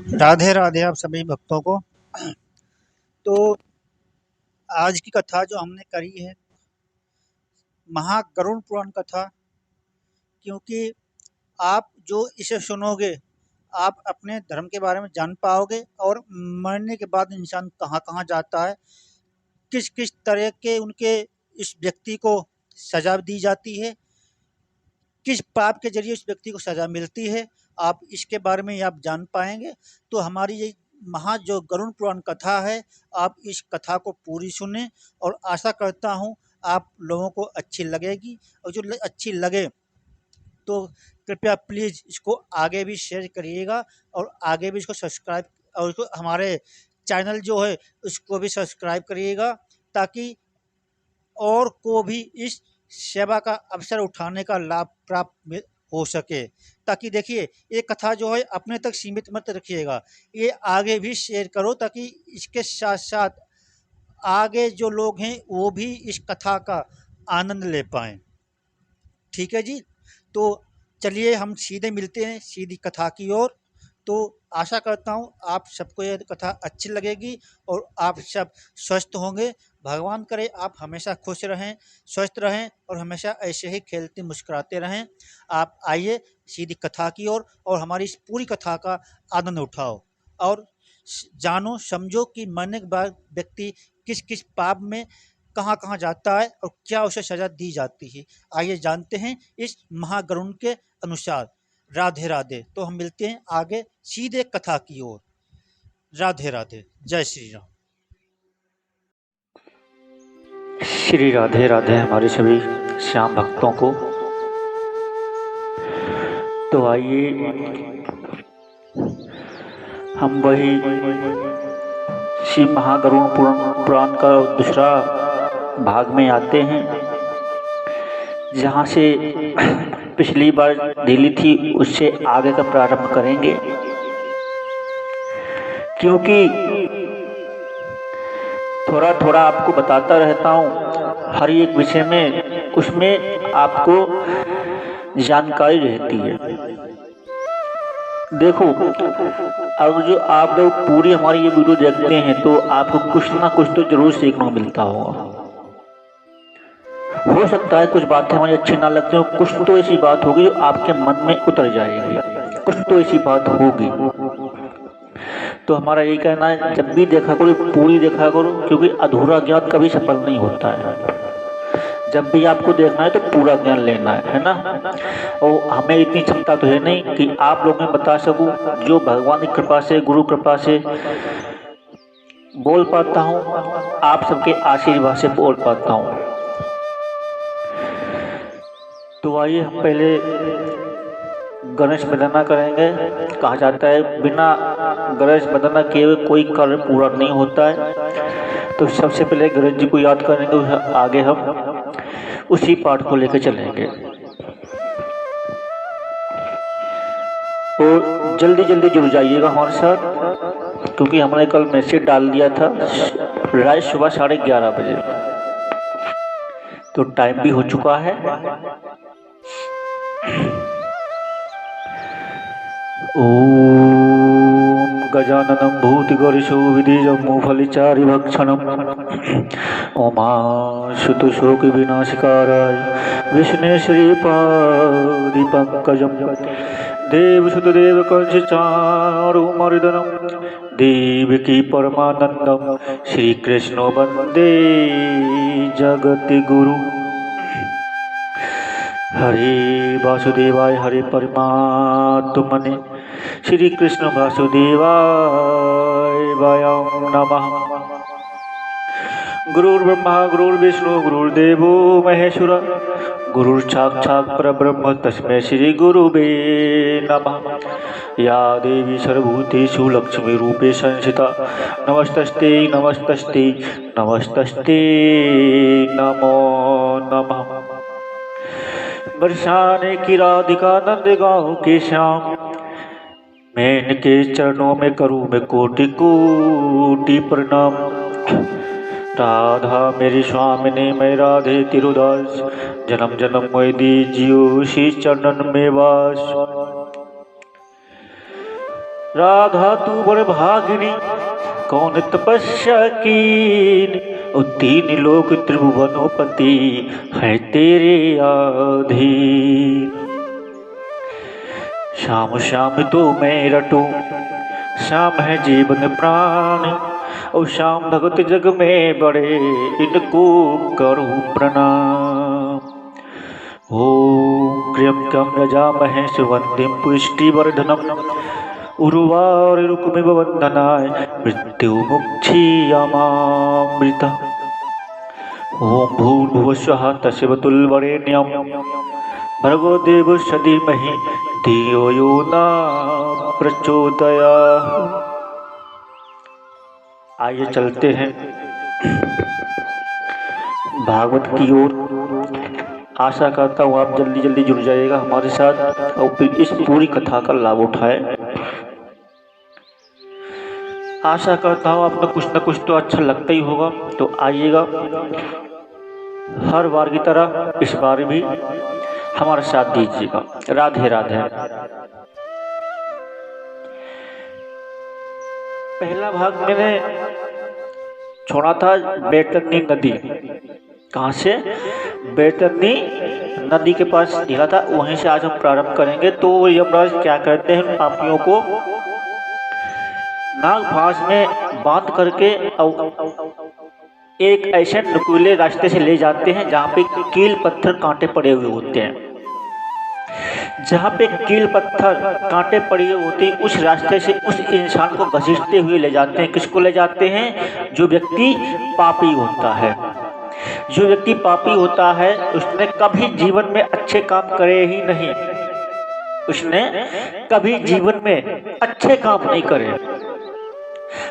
राधे राधे आप सभी भक्तों को। तो आज की कथा जो हमने करी है महागरुड़ पुराण कथा, क्योंकि आप जो इसे सुनोगे आप अपने धर्म के बारे में जान पाओगे और मरने के बाद इंसान कहाँ-कहाँ जाता है, किस-किस तरह के उनके इस व्यक्ति को सज़ा दी जाती है, किस पाप के ज़रिए उस व्यक्ति को सज़ा मिलती है, आप इसके बारे में आप जान पाएँगे। तो हमारी ये जो गरुड़ पुराण कथा है, आप इस कथा को पूरी सुनें और आशा करता हूँ आप लोगों को अच्छी लगेगी, और जो अच्छी लगे तो कृपया प्लीज़ इसको आगे भी शेयर करिएगा और आगे भी इसको सब्सक्राइब और इसको हमारे चैनल जो है उसको भी सब्सक्राइब करिएगा, ताकि और को भी इस सेवा का अवसर उठाने का लाभ प्राप्त हो सके। ताकि देखिए ये कथा जो है अपने तक सीमित मत रखिएगा, ये आगे भी शेयर करो ताकि इसके साथ-साथ आगे जो लोग हैं वो भी इस कथा का आनंद ले पाएँ। ठीक है जी? तो चलिए हम सीधे मिलते हैं सीधी कथा की ओर। तो आशा करता हूँ आप सबको ये कथा अच्छी लगेगी और आप सब स्वस्थ होंगे। भगवान करे आप हमेशा खुश रहें, स्वस्थ रहें और हमेशा ऐसे ही खेलते मुस्कुराते रहें। आप आइए सीधी कथा की ओर और हमारी इस पूरी कथा का आनंद उठाओ और जानो समझो कि मरने के बाद व्यक्ति किस-किस पाप में कहाँ-कहाँ जाता है और क्या उसे सज़ा दी जाती है। आइए जानते हैं इस महागरुड़ के अनुसार। राधे राधे। तो हम मिलते हैं आगे सीधे कथा की ओर। राधे राधे। जय श्री राम। श्री राधे राधे हमारे सभी श्याम भक्तों को। तो आइए हम वही श्री महागरुड़ पुराण का दूसरा भाग में आते हैं, जहाँ से पिछली बार ढीली थी उससे आगे का प्रारंभ करेंगे, क्योंकि थोड़ा थोड़ा आपको बताता रहता हूँ हर एक विषय में, उसमें आपको जानकारी रहती है। देखो, अब जो आप लोग पूरी हमारी ये वीडियो देखते हैं तो आपको कुछ ना कुछ तो जरूर सीखने को मिलता होगा। हो सकता है कुछ बातें हमारी अच्छी ना लगती हो, कुछ तो ऐसी बात होगी जो आपके मन में उतर जाएगी, कुछ तो ऐसी बात होगी। तो हमारा यही कहना है, जब भी देखा करो पूरी देखा करो, क्योंकि अधूरा ज्ञान कभी सफल नहीं होता है। जब भी आपको देखना है तो पूरा ज्ञान लेना है ना। और हमें इतनी क्षमता तो है नहीं कि आप लोगों में बता सकूं, जो भगवान की कृपा से गुरु कृपा से बोल पाता हूं, आप सबके आशीर्वाद से बोल पाता हूं। तो आइए हम पहले गणेश वंदना करेंगे। कहा जाता है बिना गणेश वंदना किए कोई कार्य पूरा नहीं होता है। तो सबसे पहले गणेश जी को याद करेंगे, आगे हम उसी पाठ को लेकर चलेंगे। और जल्दी जल्दी जुड़ जाइएगा हमारे साथ, क्योंकि हमने कल मैसेज डाल दिया था रात सुबह 11:30 बजे, तो टाइम भी हो चुका है। ओम गजाननं भूतिगर्षो विधिजम्मो फलिचारिभक्षणम् ओमाशुतशोकविनाशकाराय विष्णु श्रीपादिपङ्कजं देवसुतदेवकंसचारुमर्दनं देवकी परमानन्दं श्रीकृष्णो वन्दे जगद्गुरु। हरे वासुदेवाय हरे परमात्मने श्री कृष्ण वासुदेवाय वयं नमः। गुरुर्ब्रह्मा गुरुर्विष्णु गुरुर्देवो महेश्वर गुरुर्साक्षात् परब्रह्म तस्मै श्री गुरुवे नमः। या देवी सर्वभूतेषु लक्ष्मीरूपे संस्थिता नमस्तस्ते नमस्तस्ते नमस्तस्ते नमो नमः। बरसाने की राधिका नंद गाँव के श्याम, मैं इनके चरणों में करूँ मैं कोटि कोटि प्रणाम। राधा मेरी स्वामिनी मैं राधे तिरुदास, जन्म जन्म मैं दीजियो श्री चरणन में वास। राधा तू बड़ भागिनी, कौन तपस्या कीन, और तीन लोक त्रिभुवनोपति है तेरे अधीन। श्याम श्याम तो मैं रटूं, श्याम है जीवन प्राण, और श्याम भगत जग में बड़े, इनको करूं प्रणाम। ओम त्र्यंबकं यजामहे सुगंधिं पुष्टिवर्धनम्, उर्वारुकमिव बन्धनाय मृत्युमुक्षीयमामृतम्। ओम भूर्भुवस्वः तस्वितुर्वरेण्यं भर्गो देवस्य धीमहि धियो यो न प्रचोदयात्। आइए चलते हैं भागवत की ओर। आशा करता हूँ आप जल्दी जल्दी जुड़ जाइएगा हमारे साथ और फिर इस पूरी कथा का लाभ उठाए। आशा करता हूँ आपको कुछ न कुछ तो अच्छा लगता ही होगा। तो आइएगा, हर बार की तरह इस बार भी हमारा साथ दीजिएगा। राधे राधे। पहला भाग मैंने छोड़ा था बैतरणी नदी। कहाँ से? बैतरणी नदी के पास निकला था, वहीं से आज हम प्रारंभ करेंगे। तो यमराज क्या करते हैं, पापियों को नाग फांस में बांध करके एक ऐसे नुकीले रास्ते से ले जाते हैं जहाँ पे कील पत्थर कांटे पड़े हुए होते हैं। जहाँ पे कील पत्थर कांटे पड़े हुए होते हैं, उस रास्ते से उस इंसान को घसीटते हुए ले जाते हैं। किसको ले जाते हैं? जो व्यक्ति पापी होता है। जो व्यक्ति पापी होता है उसने कभी जीवन में अच्छे काम करे ही नहीं, उसने कभी जीवन में अच्छे काम नहीं करे।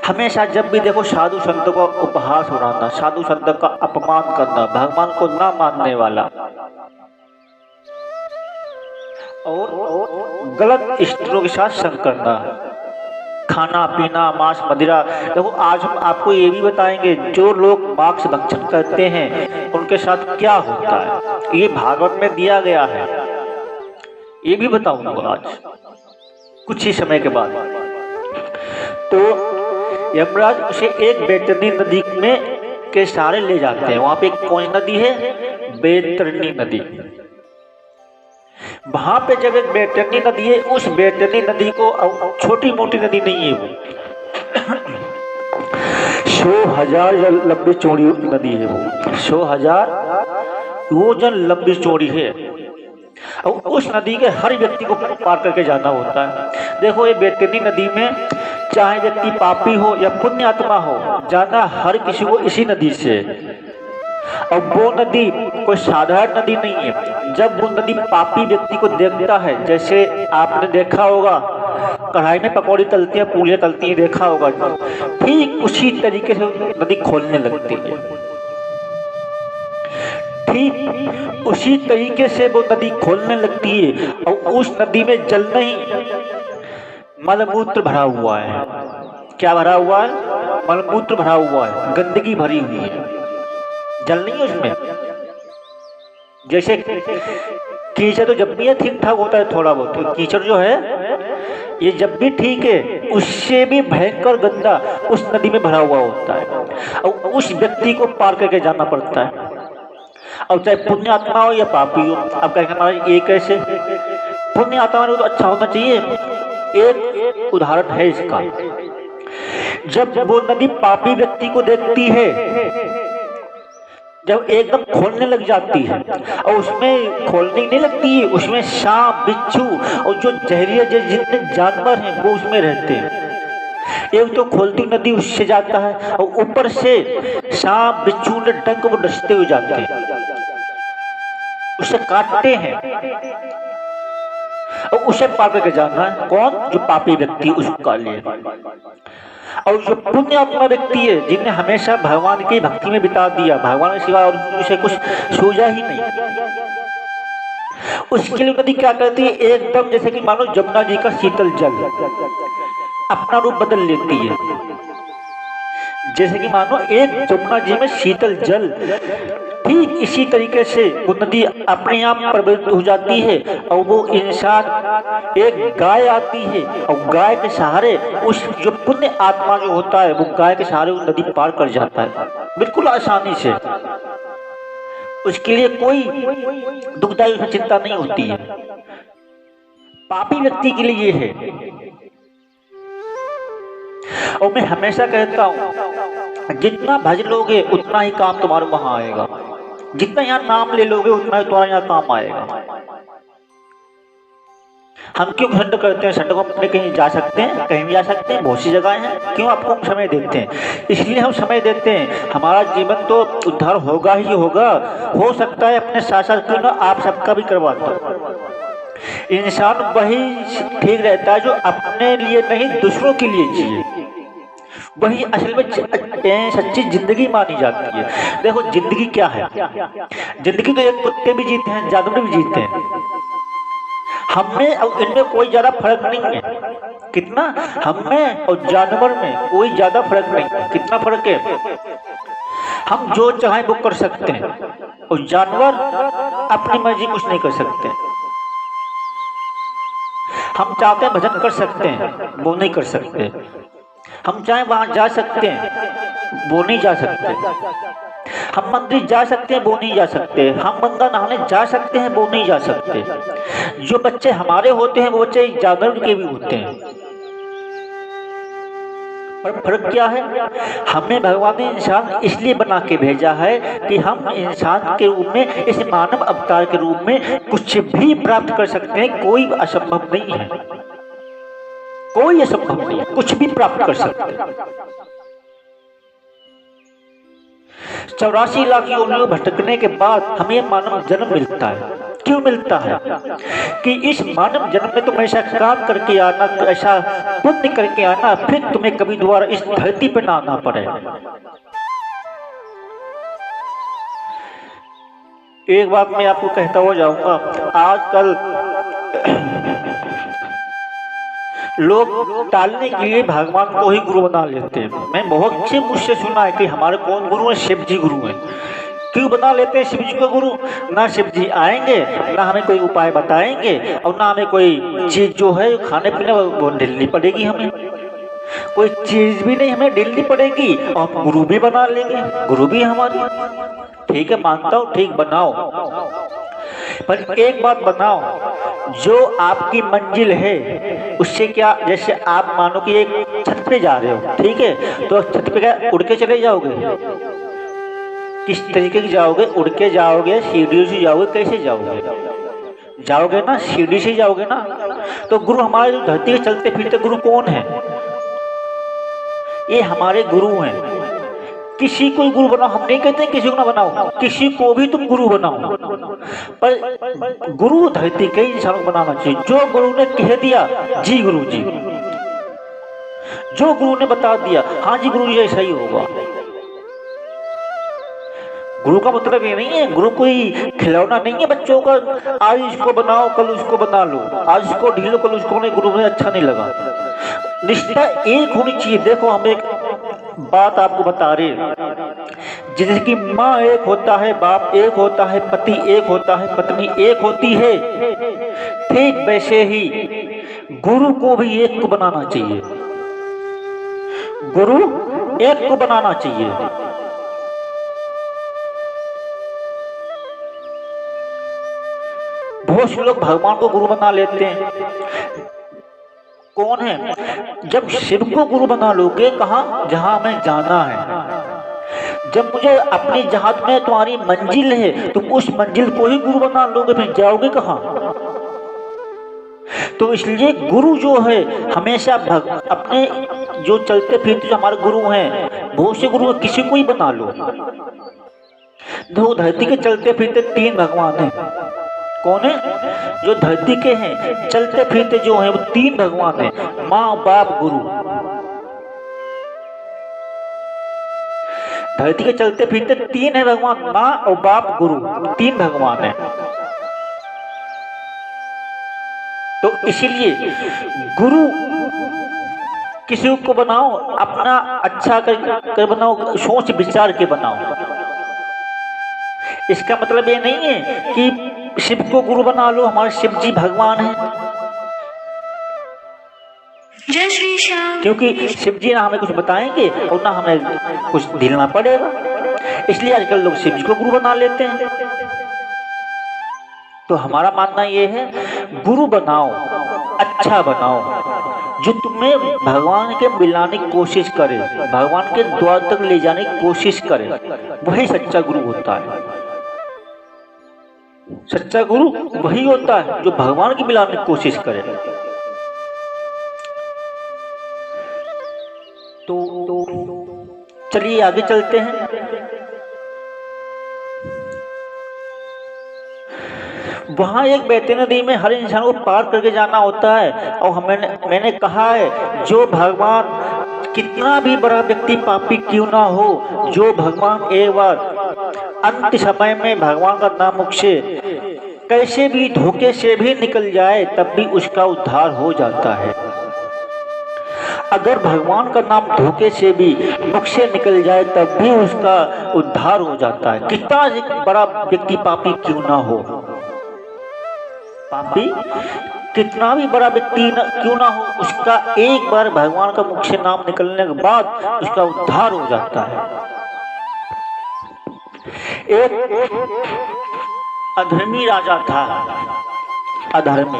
हमेशा जब भी देखो साधु संतों का उपहास उड़ाना, साधु संतों का अपमान करना, भगवान को ना मानने वाला और गलत स्त्रियों के साथ संग करना, खाना पीना, मांस मदिरा। देखो आज हम आपको ये भी बताएंगे जो लोग मांस भक्षण करते हैं उनके साथ क्या होता है, ये भागवत में दिया गया है। ये भी बताऊंगा आज कुछ ही समय के बाद। तो यमराज उसे एक बैतरणी नदी में के सहारे ले जाते हैं। वहां पे कौन नदी है? बैतरणी नदी। वहां पे जब एक बैतरणी नदी है, उस बैतरणी नदी को छोटी मोटी नदी नहीं है, वो 100,000 लंबी चौड़ी नदी है। वो 100,000 योजन लंबी चौड़ी है और उस नदी के हर व्यक्ति को पार करके जाना होता है। देखो ये बैतरणी नदी में चाहे व्यक्ति पापी हो या पुण्य आत्मा हो, जाना हर किसी को इसी नदी से। और वो नदी कोई साधारण नदी नहीं है। जब वो नदी पापी व्यक्ति को देखता है, जैसे आपने देखा होगा कढ़ाई में पकौड़ी तलती है, पूड़ियाँ तलती है, देखा होगा, ठीक उसी तरीके से नदी खोलने लगती है। ठीक उसी तरीके से वो नदी खोलने लगती है और उस नदी में जल नहीं, मलमूत्र भरा हुआ है। क्या भरा हुआ है? मलमूत्र भरा हुआ है, गंदगी भरी हुई है, जल नहीं है उसमें। जैसे कीचड़ तो जब भी है ठीक ठाक होता है, थोड़ा बहुत कीचड़ जो है ये जब भी ठीक है, उससे भी भयंकर गंदा उस नदी में भरा हुआ होता है और उस व्यक्ति को पार करके जाना पड़ता है। और चाहे पुण्य आत्मा हो या पापी हो। अब कहेंगे महाराज ये कैसे? पुण्य आत्मा तो अच्छा होना चाहिए। एक उदाहरण है इसका। जब वो नदी पापी व्यक्ति को देखती है, जब एकदम खोलने लग जाती है और उसमें खोलने नहीं लगती है, उसमें सांप, बिच्छू और जो जहरीले जितने जानवर हैं वो उसमें रहते हैं। एक तो खोलती नदी उससे जाता है और ऊपर से सांप, बिच्छू ने डंक वो डसते हुए जाते हैं, उसे काटते हैं और उसे पार करके जाना है। कौन? जो पापी व्यक्ति, उसका लिए। और जो पुण्य आत्मा व्यक्ति है, जिन्हें हमेशा भगवान की भक्ति में बिता दिया, भगवान के सिवा और उसे कुछ सूझा ही नहीं, उसके लिए नदी क्या करती है? एकदम जैसे कि मानो जमुना जी का शीतल जल अपना रूप बदल लेती है। जैसे कि मानो एक जमुना जी में शीतल जल ठीक इसी तरीके से वो नदी अपने आप प्रवृत्त हो जाती है और वो इंसान, एक गाय आती है और गाय के सहारे उस जो पुण्य आत्मा जो होता है वो गाय के सहारे वो नदी पार कर जाता है बिल्कुल आसानी से। उसके लिए कोई दुखदायी उसमें चिंता नहीं होती है। पापी व्यक्ति के लिए ये है। और मैं हमेशा कहता हूं जितना भज लोगे उतना ही काम तुम्हारे वहां आएगा, जितना यहाँ नाम ले लोगे उतना ही तुम्हारे यहाँ काम आएगा। हम क्यों घंट करते हैं? संडे को अपने कहीं जा सकते हैं, कहीं भी जा सकते हैं, बहुत सी जगह हैं, क्यों आपको हम समय देते हैं? इसलिए हम समय देते हैं। हमारा जीवन तो उद्धार होगा ही होगा, हो सकता है अपने साथ साथ क्यों ना आप सबका भी करवाता हूं। इंसान वही ठीक रहता है जो अपने लिए नहीं दूसरों के लिए जिए, वही असल में सच्ची जिंदगी मानी जाती है। देखो जिंदगी क्या है? जिंदगी तो एक कुत्ते भी जीते हैं, जानवर भी जीते हैं। हमें और इनमें कोई ज्यादा फर्क नहीं है। कितना? हमें और जानवर में कोई ज्यादा फर्क नहीं है। कितना फर्क है? हम जो चाहें वो कर सकते हैं और जानवर अपनी मर्जी कुछ नहीं कर सकते। हम चाहते हैं भजन कर सकते हैं, वो नहीं कर सकते। हम चाहे वहां जा सकते हैं, वो नहीं जा सकते। हम मंदिर जा सकते हैं, वो नहीं जा सकते। हम गंगा नहाने जा सकते हैं, वो नहीं जा सकते। जो बच्चे हमारे होते हैं वो बच्चे जानवर के भी होते हैं। पर फर्क क्या है? हमें भगवान ने इंसान इसलिए बना के भेजा है कि हम इंसान के रूप में, इस मानव अवतार के रूप में कुछ भी प्राप्त कर सकते हैं। कोई असंभव नहीं है, कोई असंभव नहीं है, कुछ भी प्राप्त कर सकते हैं। 84 लाख योनियों भटकने के बाद हमें मानव जन्म मिलता है। क्यों मिलता है? कि इस मानव जन्म में तुम ऐसा काम करके आना, ऐसा पुण्य करके आना, फिर तुम्हें कभी दोबारा इस धरती पर ना आना पड़े। एक बात मैं आपको कहता हुआ जाऊंगा, आजकल लोग टालने के लिए भगवान को ही गुरु बना लेते हैं। मैं बहुत से मुझसे सुना है कि हमारे कौन गुरु है? शिव जी गुरु हैं। क्यों बना लेते हैं शिव जी को गुरु? ना शिव जी आएंगे, ना हमें कोई उपाय बताएंगे, और ना हमें कोई चीज जो है खाने पीने वो ढीलनी पड़ेगी। हमें कोई चीज भी नहीं हमें ढीलनी पड़ेगी और गुरु भी बना लेंगे। गुरु भी हमारी, ठीक है मानता हूँ, ठीक बनाओ, पर एक बात बनाओ, जो आपकी मंजिल है उससे क्या, जैसे आप मानो कि एक छत पे जा रहे हो, ठीक है, तो छत पे क्या उड़ के चले जाओगे? किस तरीके की जाओगे? उड़ के जाओगे, सीढ़ी से जाओगे, कैसे जाओगे? जाओगे ना सीढ़ी से जाओगे ना। तो गुरु हमारे जो धरती पे चलते फिरते गुरु कौन है? ये हमारे गुरु हैं। किसी को गुरु बनाओ, हम नहीं कहते किसी को ना बनाओ, किसी को भी तुम गुरु बनाओ, पर गुरु धरती के इंसान को बनाना चाहिए। जो गुरु ने कह दिया जी गुरु जी, जो गुरु ने बता दिया हाँ जी गुरु जी ऐसा ही होगा। गुरु का मतलब ये नहीं है, गुरु कोई खिलौना नहीं है बच्चों का, आज इसको बनाओ कल उसको बना लो, आज इसको ढीलो कल उसको नहीं। गुरु मुझे अच्छा नहीं लगा। निष्ठा एक होनी चाहिए। देखो हम एक बात आपको बता रहे, जैसे कि माँ एक होता है, बाप एक होता है, पति एक होता है, पत्नी एक होती है, ठीक वैसे ही गुरु को भी एक को बनाना चाहिए। गुरु एक को बनाना चाहिए। बहुत से लोग भगवान को गुरु बना लेते हैं। कौन है? जब शिव को गुरु बना लोगे, कहाँ? जहां हमें जाना है। जब मुझे अपनी, जहां में तुम्हारी मंजिल है, तुम उस मंजिल को ही गुरु बना लोगे, फिर जाओगे कहाँ? तो इसलिए गुरु जो है हमेशा अपने जो चलते फिरते जो हमारे गुरु हैं, बहुत से गुरु किसी को ही बना लो। दो धरती के चलते फिरते 3 भगवान हैं। कौन है? जो धरती के हैं चलते फिरते जो हैं वो 3 भगवान हैं, माँ बाप गुरु। धरती के चलते फिरते 3 है भगवान, माँ और बाप गुरु, 3 भगवान हैं। तो इसीलिए गुरु किसी को बनाओ अपना अच्छा कर बनाओ, सोच विचार के बनाओ। इसका मतलब ये नहीं है कि शिव को गुरु बना लो, हमारे शिव जी भगवान हैं। जय श्री श्याम। क्योंकि शिव जी ना हमें कुछ बताएंगे और ना हमें कुछ ढीलना पड़ेगा, इसलिए आजकल लोग शिव जी को गुरु बना लेते हैं। तो हमारा मानना ये है, गुरु बनाओ, अच्छा बनाओ, जो तुम्हें भगवान के मिलाने की कोशिश करे, भगवान के द्वार तक ले जाने की कोशिश करे, वही सच्चा गुरु होता है। सच्चा गुरु वही होता है जो भगवान की मिलाने की कोशिश करे। तो चलिए आगे चलते हैं। वहां एक बहती नदी में हर इंसान को पार करके जाना होता है, और मैंने कहा है, जो भगवान कितना भी बड़ा व्यक्ति पापी क्यों ना हो, जो भगवान एक बार अंत समय में भगवान का नाम मुख से कैसे भी धोखे से भी निकल जाए, तब भी उसका उद्धार हो जाता है। अगर भगवान का नाम धोखे से भी मुख से निकल जाए, तब भी उसका उद्धार हो जाता है। कितना बड़ा व्यक्ति पापी क्यों ना हो, पापी कितना भी बड़ा व्यक्ति क्यों ना हो, उसका एक बार भगवान का मुख से नाम निकलने के बाद उसका उद्धार हो जाता है। एक अधर्मी राजा था, अधर्मी,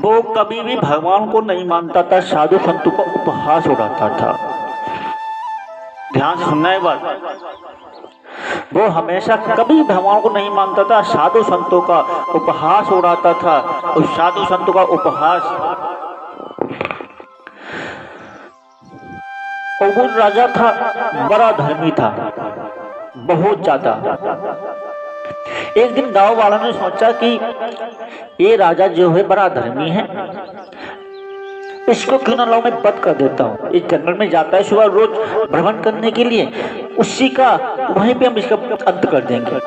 वो कभी भी भगवान को नहीं मानता था, साधु संतों का उपहास उड़ाता था। ध्यान से सुनना एक बात, वो हमेशा कभी भगवान को नहीं मानता था, साधु संतों का उपहास उड़ाता था। और साधु संतों का उपहास, और वो राजा था, बड़ा धर्मी था, बहुत ज्यादा। एक दिन गांव वालों ने सोचा कि ये राजा जो है बड़ा धर्मी है, इसको क्यों ना लाओ मैं वध कर देता हूँ। इस जंगल में जाता है सुबह रोज भ्रमण करने के लिए, उसी का वहीं पे हम इसका अंत कर देंगे।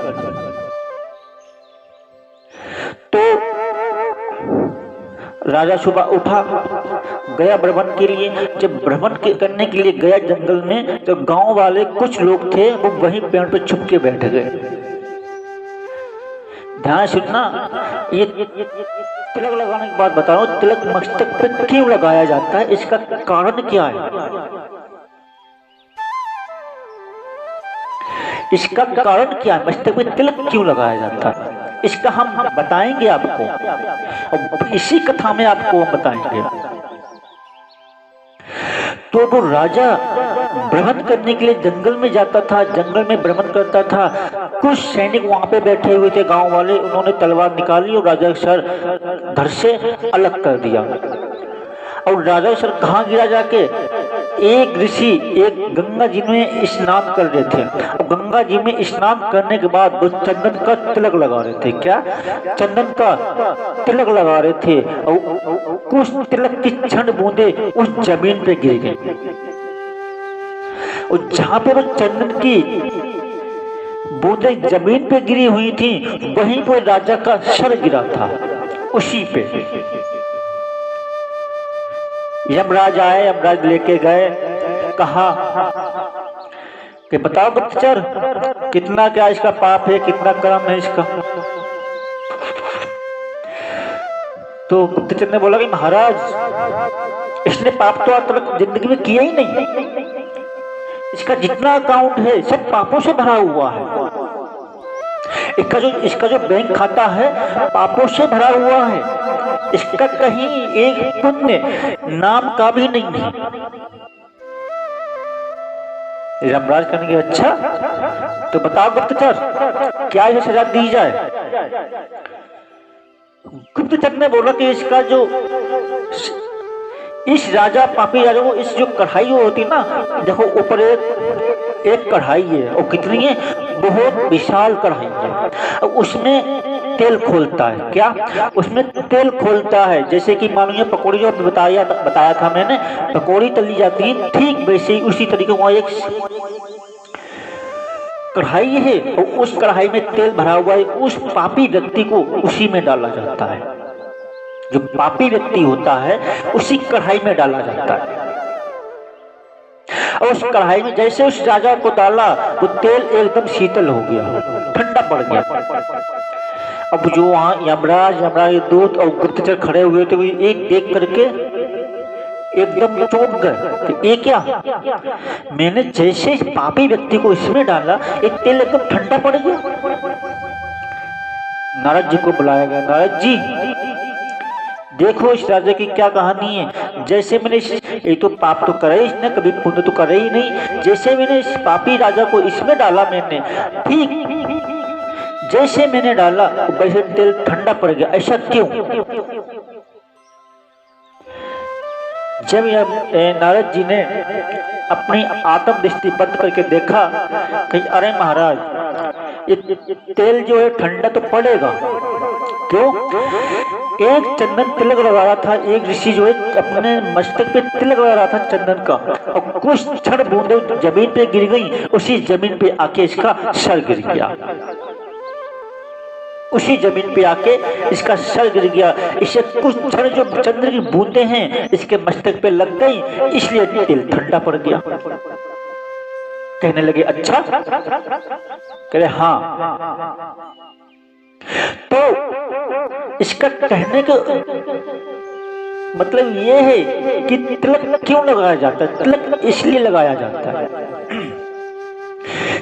तो राजा सुबह उठा, गया भ्रमण के लिए। जब भ्रमण करने के लिए गया जंगल में, तो गांव वाले कुछ लोग थे, वो वहीं पेड़ पे छुप के बैठ गए। ध्यान सुनना, ये तिलक लगाने की बात बता रहा हूँ। तिलक मस्तक पे क्यों लगाया जाता है, इसका कारण क्या है? इसका कारण क्या है, मस्तक पे तिलक क्यों लगाया जाता है, इसका हम बताएंगे आपको, और इसी कथा में आपको हम बताएंगे। तो वो राजा भ्रमण करने के लिए जंगल में जाता था, जंगल में भ्रमण करता था। कुछ सैनिक वहां पे बैठे हुए थे, गांव वाले, उन्होंने तलवार निकाली और राजा का सर धड़ से अलग कर दिया। और राजा का सर कहाँ गिरा जाके, एक ऋषि, एक गंगा जी में स्नान कर रहे थे, और गंगा जी में स्नान करने के बाद वो चंदन का तिलक लगा रहे थे। क्या? चंदन का तिलक लगा रहे थे, और कुछ तिलक की क्षण बूंदे उस जमीन पे गिर गई, और जहां पे वो चंदन की बूंदे जमीन पे गिरी हुई थी, वहीं पर राजा का सर गिरा था, उसी पे। यमराज आए, यमराज लेके गए, कहा कि बताओ गुप्तचर, कितना क्या इसका पाप है, कितना कर्म है इसका। तो गुप्तचर ने बोला कि महाराज, इसने पाप तो आज तक जिंदगी में किया ही नहीं, इसका जितना अकाउंट है सब पापों से भरा हुआ है। इसका जो बैंक खाता है पापों से भरा हुआ है, इसका कहीं एक पुण्य नाम का भी नहीं है। यमराज कहेंगे अच्छा, तो बताओ गुप्तचर, क्या इसे सजा दी जाए? गुप्तचर ने बोला कि इसका जो इस राजा पापी राजा को, इस जो कढ़ाई होती ना, देखो ऊपर एक कढ़ाई है, और कितनी है, बहुत विशाल कढ़ाई है, और उसमें तेल खोलता है। क्या? उसमें तेल खोलता है, जैसे कि मानो ये पकौड़ी जो बताया था मैंने, पकौड़ी तली जाती है, ठीक वैसे ही उसी तरीके वहां एक कढ़ाई है, और उस कढ़ाई में तेल भरा हुआ है, उस पापी व्यक्ति को उसी में डाला जाता है। जो पापी व्यक्ति होता है उसी कढ़ाई में डाला जाता है। और उस कढ़ाई में जैसे उस राजा को डाला वो तेल एकदम शीतल हो गया, ठंडा पड़ गया। अब जो वहां यमराज दूत और गुप्तचर खड़े हुए थे वो एक देख करके एकदम चौंक गए कि ये क्या, मैंने जैसे इस पापी व्यक्ति को इसमें डाला एक तेल एकदम ठंडा पड़ गया। नारद जी को बुलाया गया, नारद जी देखो इस राजा की क्या कहानी है। जैसे मैंने ये तो पाप तो करे इसने, कभी पुण्य तो करे ही नहीं। जैसे मैंने इस पापी राजा को इसमें डाला मैंने, ठीक जैसे मैंने डाला वैसे तेल ठंडा पड़ गया, ऐसा क्यों? जब नारद जी ने अपनी आत्म दृष्टि बंद करके देखा कि अरे महाराज ये तेल जो है ठंडा तो पड़ेगा, क्यों? एक चंदन तिलक लगा रहा था, एक ऋषि जो है अपने मस्तक पे तिलक लगा रहा था चंदन का, और कुछ क्षण बूंदे जमीन पे गिर गई, उसी जमीन पे आके इसका सर गिर गया, उसी जमीन पे आके इसका सर गिर गया। इससे कुछ क्षण जो चंद्र की बूंदे हैं इसके मस्तक पे लग गई, इसलिए तेल ठंडा पड़ गया। कहने लगे अच्छा, कह रहे हाँ। तो इसका कहने का मतलब ये है कि तिलक क्यों लगाया जाता है? तिलक इसलिए लगाया जाता है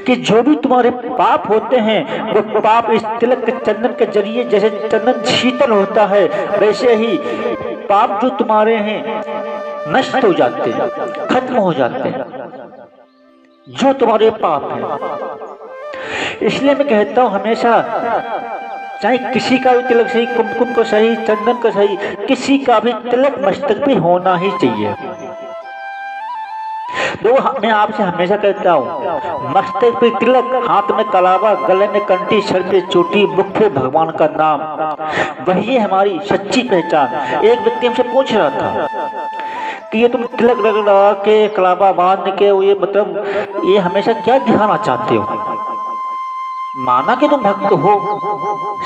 कि जो भी तुम्हारे पाप होते हैं वो पाप इस तिलक के चंदन के जरिए, जैसे चंदन शीतल होता है वैसे ही पाप जो तुम्हारे हैं नष्ट हो जाते हैं, खत्म हो जाते हैं, जो तुम्हारे पाप हैं। इसलिए मैं कहता हूं हमेशा, चाहे किसी का भी तिलक सही, कुमकुम को सही, चंदन का सही, किसी का भी तिलक मस्तक पे होना ही चाहिए। देखो मैं आपसे हमेशा कहता हूँ, मस्तक पे तिलक, हाथ में कलावा, गले में कंठी, सर पे चोटी, मुख पे भगवान का नाम, वही हमारी सच्ची पहचान। एक व्यक्ति हमसे पूछ रहा था कि ये तुम तिलक लगा के कलावा बांध के ये मतलब ये हमेशा क्या दिखाना चाहते हो? माना कि तुम भक्त हो,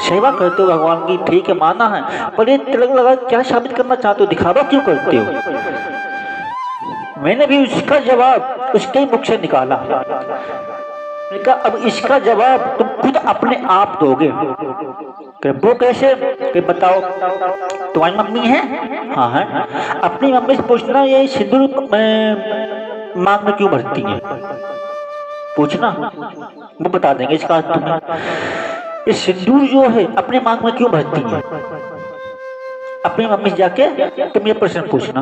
सेवा करते हो भगवान की, ठीक है माना है, पर ये तिलक लगा क्या साबित करना चाहते हो? दिखावा क्यों करते हो? मैंने भी उसका जवाब उसके मुख से निकाला। मैंने कहा अब इसका जवाब तुम खुद अपने आप दोगे। वो कैसे? कि बताओ, तुम्हारी मम्मी है? हाँ है। अपनी मम्मी से पूछना ये सिंदूर मांग में क्यों भरती है, पूछना, वो बता देंगे इसका तुम्हें। ये सिंदूर जो है अपने मांग में क्यों भरती है? अपनी मम्मी से जाके तुम ये प्रश्न पूछना।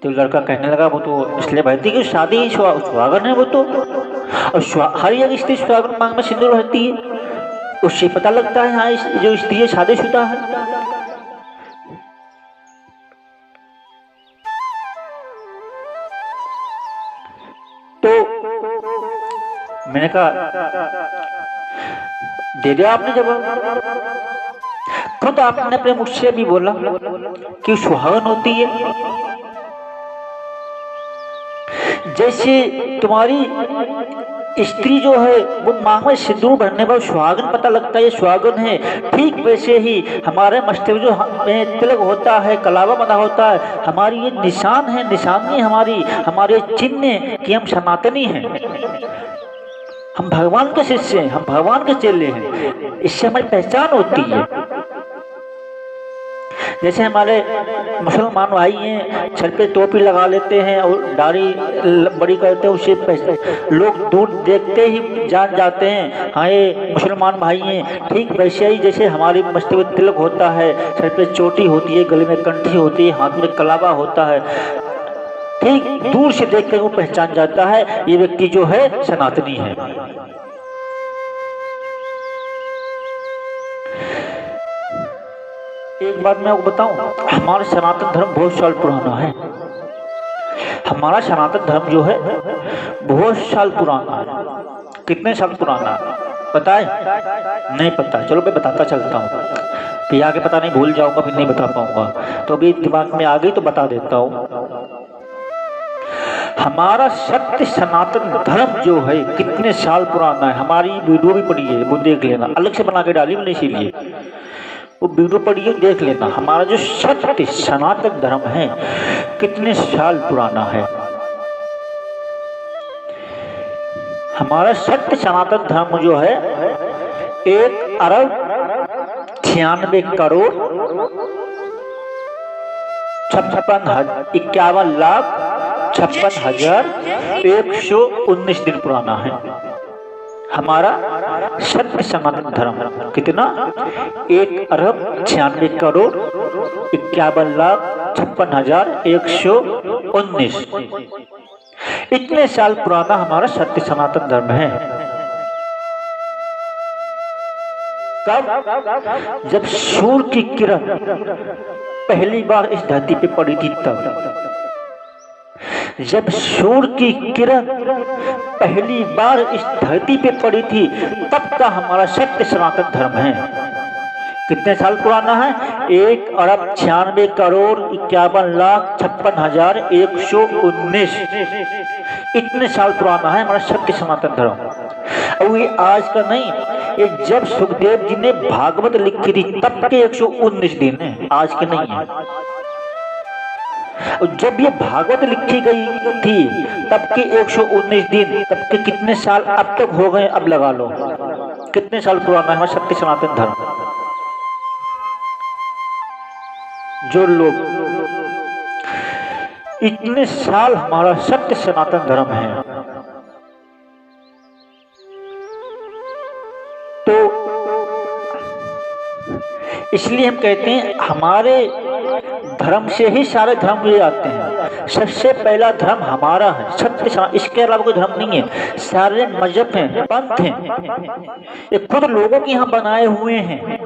तो लड़का कहने लगा वो तो इसलिए भरती कि शादी सुहागन है वो तो, और हर एक स्त्री सुहागन मांग में सिंदूर भरती है, उससे पता लगता है हाँ जो स्त्री शादीशुदा है। तो मैंने कहा दे दिया आपने जवाब। खुद आपने अपने मुख से भी बोला कि सुहागन होती है। जैसे तुम्हारी स्त्री जो है वो मांग में सिंदूर भरने पर सुहागन पता लगता है ये सुहागन है, ठीक वैसे ही हमारे मस्तक जो तिलक होता है, कलावा बना होता है, हमारी ये निशान है, निशानी हमारी, हमारे चिन्ह कि हम सनातनी हैं, हम भगवान के शिष्य हैं, हम भगवान के चेले हैं, इससे हमारी पहचान होती है। जैसे हमारे मुसलमान भाई हैं सर पे टोपी लगा लेते हैं और दाढ़ी बड़ी करते हैं, उससे लोग दूर देखते ही जान जाते हैं हाँ ये मुसलमान भाई हैं। ठीक वैसे ही जैसे हमारी मस्तक में तिलक होता है, सर पे चोटी होती है, गले में कंठी होती है, हाथ में कलावा होता है, ठीक दूर से देख कर वो पहचान जाता है ये व्यक्ति जो है सनातनी है। एक बात मैं आपको बताऊं, हमारा सनातन धर्म बहुत साल पुराना है। हमारा सनातन धर्म जो है बहुत साल पुराना है। कितने साल पुराना है पता है? नहीं पता, चलो मैं बताता चलता हूँ, फिर आगे पता नहीं भूल जाऊंगा, फिर नहीं बता पाऊंगा, तो अभी दिमाग में आ गई तो बता देता हूँ। हमारा सत्य सनातन धर्म जो है कितने साल पुराना है, हमारी वीडियो भी पड़ी है, वो देख लेना, अलग से बना के डाली मैंने, इसीलिए वो वीडियो पढ़िए देख लेना। हमारा जो सत्य सनातन धर्म है कितने साल पुराना है। हमारा सत्य सनातन धर्म जो है 1,56,51,56,119 दिन पुराना है। हमारा सत्य सनातन धर्म कितना 1,96,51,56,119 इतने साल पुराना हमारा सत्य सनातन धर्म है। कब? जब सूर्य की किरण पहली बार इस धरती पे पड़ी थी तब। जब सूर्य की किरण पहली बार इस धरती पे पड़ी थी तब का हमारा सत्य सनातन धर्म है। कितने साल पुराना है? 1,96,51,56,119 इतने साल पुराना है हमारा सत्य सनातन धर्म। और ये आज का नहीं, ये जब सुखदेव जी ने भागवत लिखी थी तब के 119 दिन है, आज के नहीं है। और जब ये भागवत लिखी गई थी तब के 119 दिन, तब के कितने साल अब तक हो गए? अब लगा लो कितने साल पुराना है हमारा सत्य सनातन धर्म। जो लोग इतने साल हमारा सत्य सनातन धर्म है, तो इसलिए हम कहते हैं हमारे धर्म से ही सारे धर्म ले आते हैं। सबसे पहला धर्म हमारा है सत्य सनातन, इसके अलावा कोई धर्म नहीं है। सारे मजहब हैं, पंथ हैं, ये खुद लोगों के यहाँ बनाए हुए हैं।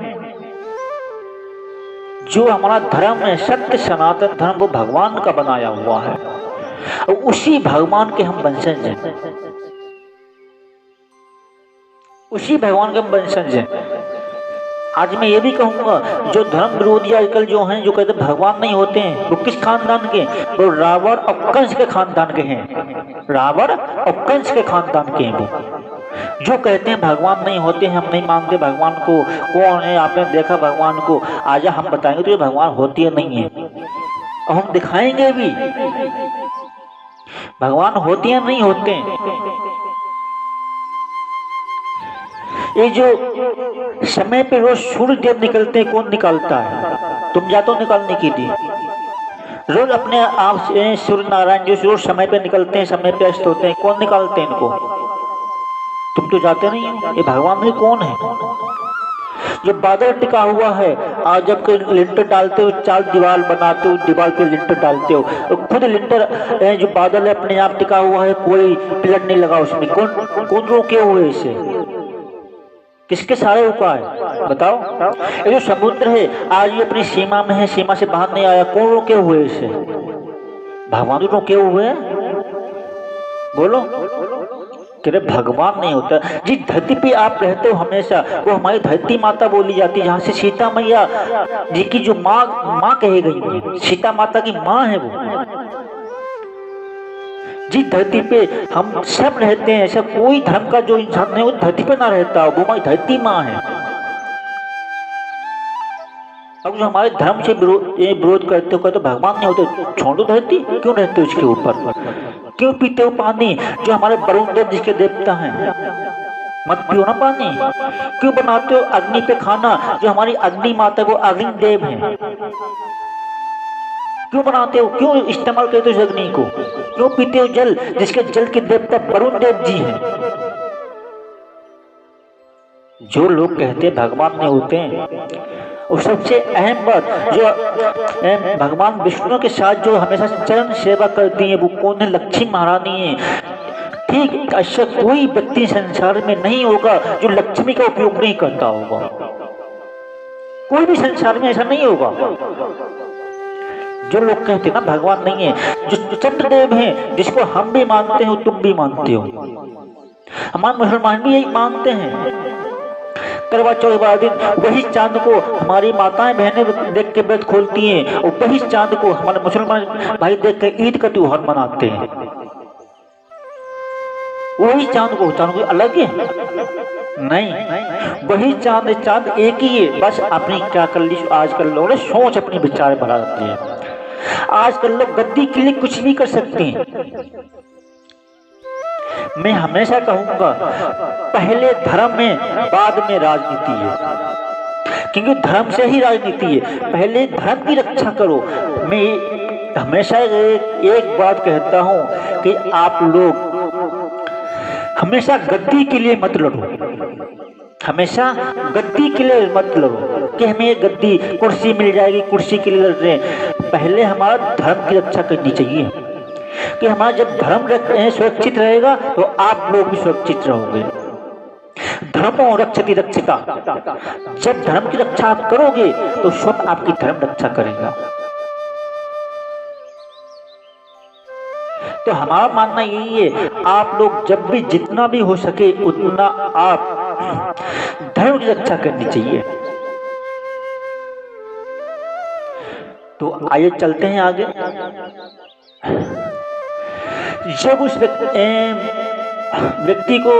जो हमारा धर्म है सत्य सनातन धर्म, वो भगवान का बनाया हुआ है और उसी भगवान के हम वंशज हैं, उसी भगवान के हम वंशज हैं। आज मैं ये भी कहूंगा जो धर्म विरोधी आजकल जो हैं, जो कहते भगवान नहीं होते हैं, वो किस खानदान के? वो रावण और कंस के खानदान के हैं। रावण और कंस के खानदान के हैं वो, जो कहते हैं भगवान नहीं होते हैं, हम नहीं मानते भगवान को। कौन है? आपने देखा भगवान को? आजा हम बताएंगे तो ये भगवान होती है नहीं है, और हम दिखाएंगे भी भगवान होती है नहीं होते हैं। ये जो समय पे रोज सूर्य देव निकलते हैं, कौन निकालता है? तुम जाते हो निकालने के लिए? रोज अपने आप से सूर्य नारायण जो रोज समय पे निकलते हैं, समय पे अस्त होते हैं, कौन निकालते हैं इनको? तुम तो जाते नहीं हो। ये भगवान में कौन है? जो बादल टिका हुआ है, आज जब कोई लिंटर डालते हो, चार दीवार बनाते हो, दीवार पे लिंटर डालते हो, तो खुद लिंटर जो बादल है अपने आप टिका हुआ है, कोई पिलर नहीं लगा उसमें। कौन रोके हुए इसे? किसके सारे उपाय बताओ? ये जो समुद्र है आज ये अपनी सीमा में है, सीमा से बाहर नहीं आया, कौन रोके हुए इसे? भगवान रोके हुए हैं। बोलो कि भगवान नहीं होता। जिस धरती पे आप रहते हो हमेशा, वो हमारी धरती माता बोली जाती है, जहाँ से सीता मैया जी की जो माँ कही गई है, सीता माता की माँ है वो। जिस धरती पे हम सब रहते हैं, ऐसा कोई धर्म का जो इंसान नहीं उस धरती पे ना रहता, वो हमारी धरती माँ है। अब जो हमारे धर्म से विरोध करते हो तो भगवान नहीं होते, छोड़ दो धरती, क्यों रहते हो उसके ऊपर? क्यों पीते हो पानी जो हमारे वरुण देव जिसके देवता हैं? मत पियो ना पानी। क्यों बनाते हो अग्नि पे खाना जो हमारी अग्नि माता वो अग्नि देव है? क्यों बनाते हो? क्यों इस्तेमाल करते हो अग्नि को? क्यों पीते हो जल जिसके जल के देवता वरुण देव जी हैं? जो लोग कहते हैं भगवान नहीं होते हैं, और सबसे अहम बात जो भगवान विष्णु के साथ जो हमेशा चरण सेवा करती है वो कौन है? लक्ष्मी महारानी है। ठीक, ऐसा कोई व्यक्ति संसार में नहीं होगा जो लक्ष्मी का उपयोग नहीं करता होगा। कोई भी संसार में ऐसा नहीं होगा। जो लोग कहते हैं ना भगवान नहीं है, जो चंद्रदेव हैं जिसको हम भी मानते हो तुम भी मानते हो, हमारे मुसलमान भी यही मानते हैं। करवा चौथ वाले दिन वही चांद को हमारी माताएं बहनें देख के व्रत खोलती हैं, और वही चांद को हमारे मुसलमान भाई देख के ईद का त्योहार मनाते हैं। वही चांद को अलग है नहीं, वही चांद एक ही है। बस अपनी क्या कर ली आजकल लोगों ने सोच अपनी विचार बढ़ा रखी है। आजकल लोग गद्दी के लिए कुछ भी कर सकते हैं। मैं हमेशा कहूंगा पहले धर्म में बाद में राजनीति है, क्योंकि धर्म से ही राजनीति है। पहले धर्म की रक्षा करो। मैं हमेशा एक बात कहता हूं कि आप लोग हमेशा गद्दी के लिए मत लड़ो, हमेशा गद्दी के लिए मत लड़ो कि हमें ये गद्दी कुर्सी मिल जाएगी, कुर्सी के लिए लड़ रहे हैं। पहले हमारा धर्म की रक्षा करनी चाहिए कि हमारा जब धर्म सुरक्षित रहेगा तो आप लोग भी सुरक्षित रहोगे। धर्मो रक्षति रक्षिता, जब धर्म की रक्षा आप करोगे तो स्वयं आपकी धर्म रक्षा करेगा। तो हमारा मानना यही है, आप लोग जब भी जितना भी हो सके उतना आप धर्म की रक्षा करनी चाहिए। तो आइए चलते हैं आगे। जब उस व्यक्ति को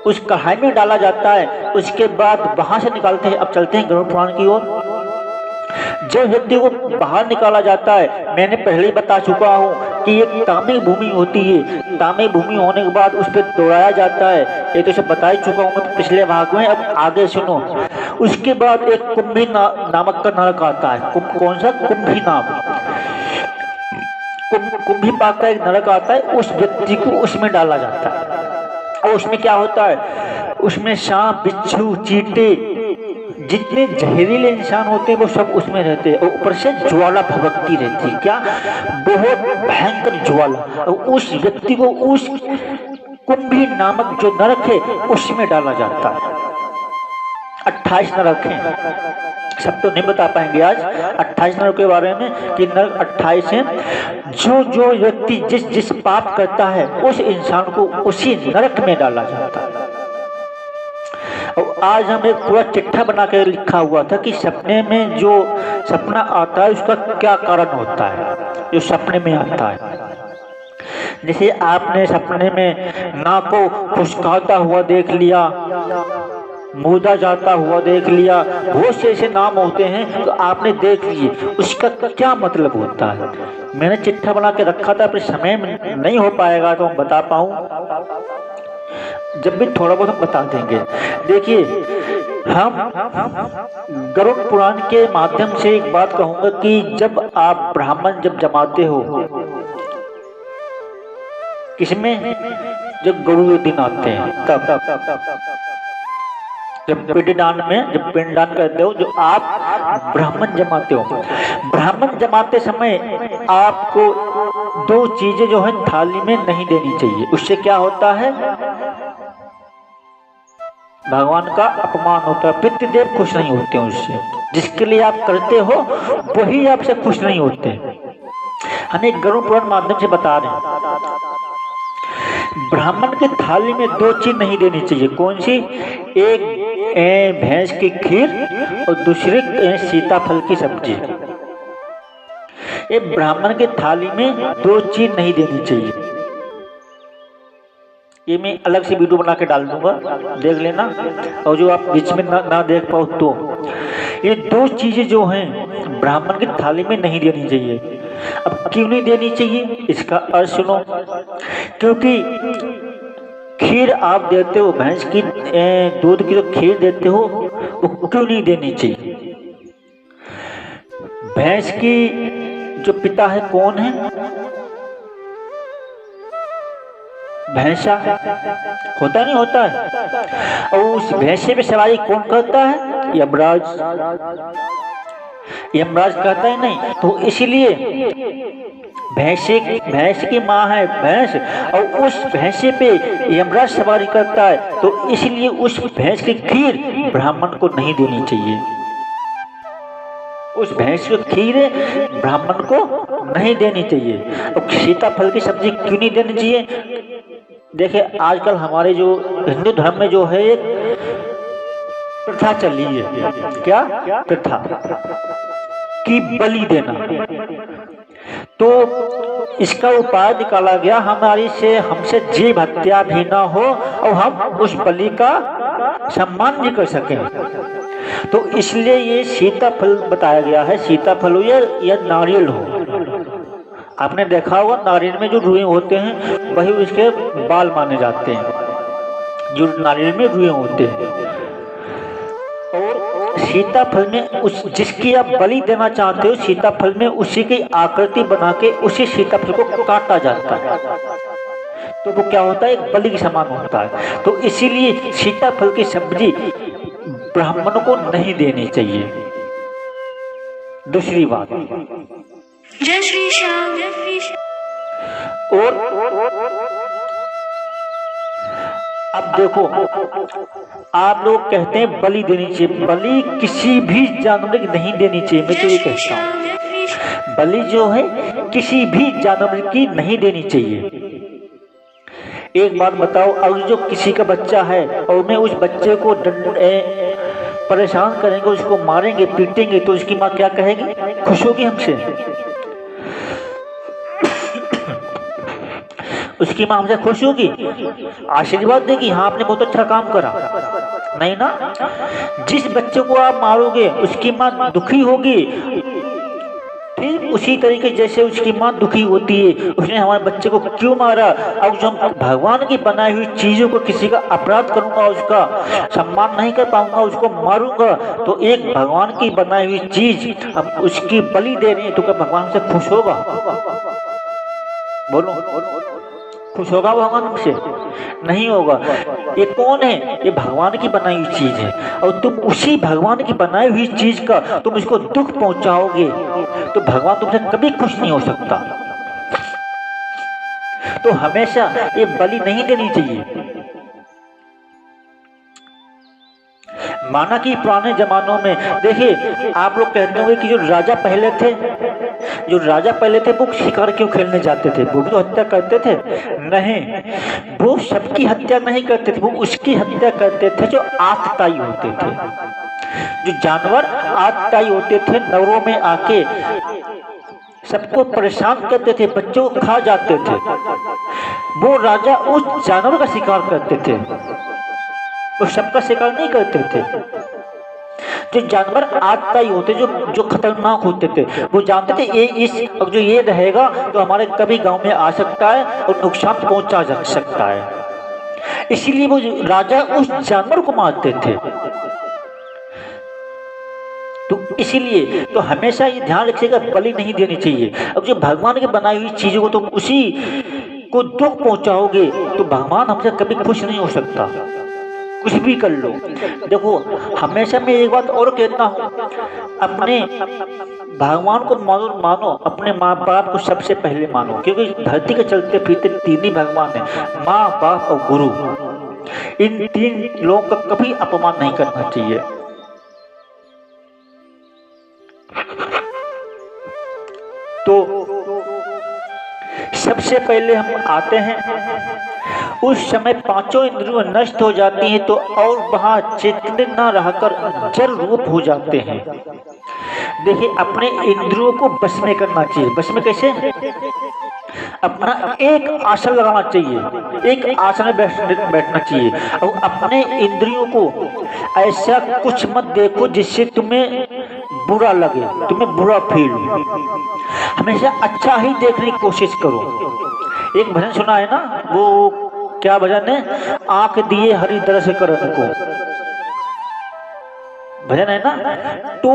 उस कढ़ाई में डाला जाता है, उसके बाद वहां से निकालते हैं। अब चलते हैं गरुड़ पुराण की ओर। जब व्यक्ति को बाहर निकाला जाता है, मैंने पहले ही बता चुका हूं कि एक ताम्य भूमि होती है। ताम्य भूमि होने के बाद उस पर दौड़ाया जाता है, ये तो सब बता ही चुका हूं मैं पिछले भाग में। अब आगे सुनो। उसके बाद एक कुंभी नामक का नरक आता है। कौन सा? कुंभी नाम, कुंभी पाक का एक नरक आता है। उस व्यक्ति को उसमें डाला जाता है। और उसमें क्या होता है? उसमें सांप, बिच्छू, चींटे, जितने जहरीले इंसान होते हैं वो सब उसमें रहते हैं। और ऊपर से ज्वाला भभकती रहती है। क्या? बहुत भयंकर ज्वाला। और उस व्यक्ति को उस कुंभी नामक जो नरक है उसमें डाला जाता है। 28 नरक हैं, सब तो नहीं बता पाएंगे आज 28 नरक के बारे में कि नरक 28 हैं। जो जो व्यक्ति जिस जिस पाप करता है उस इंसान को उसी नरक में डाला जाता है। और आज हम एक पूरा चिट्ठा बना के लिखा हुआ था कि सपने में जो सपना आता है उसका क्या कारण होता है, जो सपने में आता है। जैसे आपने सपने में नाक को खुशकाता हुआ देख लिया, मुर्दा जाता हुआ देख लिया, बहुत से ऐसे नाम होते हैं तो आपने देख लिए, उसका क्या मतलब होता है। मैंने चिट्ठा बना के रखा था, पर समय नहीं हो पाएगा तो हम बता पाऊं, जब भी थोड़ा बहुत हम बता देंगे। देखिए, हम गरुड़ पुराण के माध्यम से एक बात कहूंगा कि जब आप ब्राह्मण जब जमाते हो, किसमें? जब गरुड़ दिन आते हैं तब जब पिंडदान में, जब पिंडदान करते हो, जो आप ब्राह्मण जमाते हो, ब्राह्मण जमाते समय आपको 2 चीजें जो है थाली में नहीं देनी चाहिए। उससे क्या होता है? भगवान का अपमान होता है। पितृदेव खुश नहीं होते हैं उससे। जिसके लिए आप करते हो वही आपसे खुश नहीं होते। हम एक गरुड़ पुराण माध्यम से बता रहे हैं, ब्राह्मण के थाली में 2 चीज नहीं देनी चाहिए। कौन सी? एक भैंस की खीर और दूसरी सीताफल की सब्जी। ये ब्राह्मण के थाली में 2 चीज नहीं देनी चाहिए। ये मैं अलग से वीडियो बना के डाल दूंगा, देख लेना। और जो आप बीच में ना देख पाओ तो ये 2 चीजें जो हैं ब्राह्मण की थाली में नहीं देनी चाहिए। अब क्यों नहीं देनी चाहिए इसका अर्थ सुनो। क्योंकि खीर आप देते हो, भैंस की दूध की जो खीर देते हो वो क्यों नहीं देनी चाहिए? भैंस की जो पिता है कौन है? भैंसा होता नहीं होता है। और उस भैंसे पे सवारी कौन करता है? यमराज। यमराज करता है नहीं, तो इसीलिए भैंस की माँ है भैंस, और उस भैंसे पे यमराज सवारी करता है, तो इसलिए उस भैंस की खीर ब्राह्मण को नहीं देनी चाहिए। उस भैंस की खीर ब्राह्मण को नहीं देनी चाहिए। और सीताफल की सब्जी क्यों नहीं देनी चाहिए? देखिए, आजकल हमारे जो हिंदू धर्म में जो है एक प्रथा चली है। क्या प्रथा? कि बलि देना। तो इसका उपाय निकाला गया, हमसे जीव हत्या भी ना हो और हम उस बलि का सम्मान भी कर सकें। तो इसलिए ये सीताफल बताया गया है। सीताफल हो या नारियल हो, आपने देखा होगा नारियल में जो रुए होते हैं वही उसके बाल माने जाते हैं, जो नारियल में रुए होते हैं। और सीताफल में उस जिसकी आप बलि देना चाहते हो, सीताफल में उसी की आकृति बना के उसी सीताफल को काटा जाता है, तो वो क्या होता है, एक बलि के समान होता है। तो इसीलिए सीताफल की सब्जी ब्राह्मणों को नहीं देनी चाहिए। दूसरी बात, जय श्री श्याम, जय श्री श्याम। और अब देखो, आप लोग कहते हैं बलि देनी चाहिए, बलि किसी भी जानवर की नहीं देनी चाहिए। मैं तो ये कहता हूँ बलि जो है किसी भी जानवर की नहीं देनी चाहिए। एक बात बताओ, अगर जो किसी का बच्चा है और मैं उस बच्चे को परेशान करेंगे, उसको मारेंगे पीटेंगे, तो उसकी माँ क्या कहेगी, खुश होगी हमसे? उसकी माँ हमसे खुश होगी, आशीर्वाद देगी, हाँ आपने बहुत अच्छा काम करा? नहीं ना। जिस बच्चे को आप मारोगे उसकी माँ दुखी होगी, फिर उसी तरीके जैसे उसकी माँ दुखी होती है, उसने हमारे बच्चे को क्यों मारा। अब जो भगवान की बनाई हुई चीजों को किसी का अपराध करूंगा, उसका सम्मान नहीं कर पाऊंगा, उसको मारूंगा, तो एक भगवान की बनाई हुई चीज हम उसकी बलि दे रहे हैं, तो क्या भगवान से खुश होगा? बोलो, खुश होगा भगवान हमसे? नहीं होगा। ये कौन है? ये भगवान की बनाई हुई चीज है, और तुम उसी भगवान की बनाई हुई चीज का तुम उसको दुख पहुंचाओगे तो भगवान तुमसे कभी खुश नहीं हो सकता। तो हमेशा ये बलि नहीं देनी चाहिए। माना कि पुराने जमानों में देखिए, आप लोग कहते होंगे कि जो राजा पहले थे वो शिकार क्यों खेलने जाते थे? वो भी तो हत्या करते थे? नहीं, वो सबकी हत्या नहीं करते थे, वो उसकी हत्या करते थे जो आतताई होते थे। जो जानवर आतताई होते थे, नगरों में आके सबको परेशान करते थे, बच्चों को खा जाते थे, वो राजा उस जानवर का शिकार करते थे, वो सबका शिकार नहीं करते थे। जो जानवर आतताई होते, जो खतरनाक होते थे, वो जानते थे जो ये रहेगा तो हमारे कभी गांव में आ सकता है और नुकसान पहुंचा जा सकता है, इसीलिए वो राजा उस जानवर को मारते थे। तो इसीलिए तो हमेशा ये ध्यान रखिएगा, बलि नहीं देनी चाहिए। अब जो भगवान की बनाई हुई चीजों को तुम उसी को दुख पहुंचाओगे तो भगवान हमसे कभी खुश नहीं हो सकता, कुछ भी कर लो। देखो, हमेशा मैं एक बात और कहता हूँ, अपने भगवान को मानो, अपने माँ बाप को सबसे पहले मानो, क्योंकि धरती के चलते फिरते तीन ही भगवान है, माँ बाप और गुरु। इन तीन लोगों का कभी अपमान नहीं करना चाहिए। तो सबसे पहले हम आते हैं, उस समय पांचों इंद्रियों नष्ट हो जाती हैं, तो और वहां चेतन न रहकर जल रूप हो जाते हैं। देखिए, अपने इंद्रियों को बस में करना चाहिए। बस में कैसे? अपना एक आसन लगाना चाहिए, एक आसन में बैठना चाहिए, और अपने इंद्रियों को ऐसा कुछ मत देखो जिससे तुम्हें बुरा लगे, तुम्हें बुरा फील हो। हमेशा अच्छा ही देखने की कोशिश करो। एक भजन सुना है ना, वो क्या भजन है? आंख दिए हरि दरस करन को, भजन है ना। तो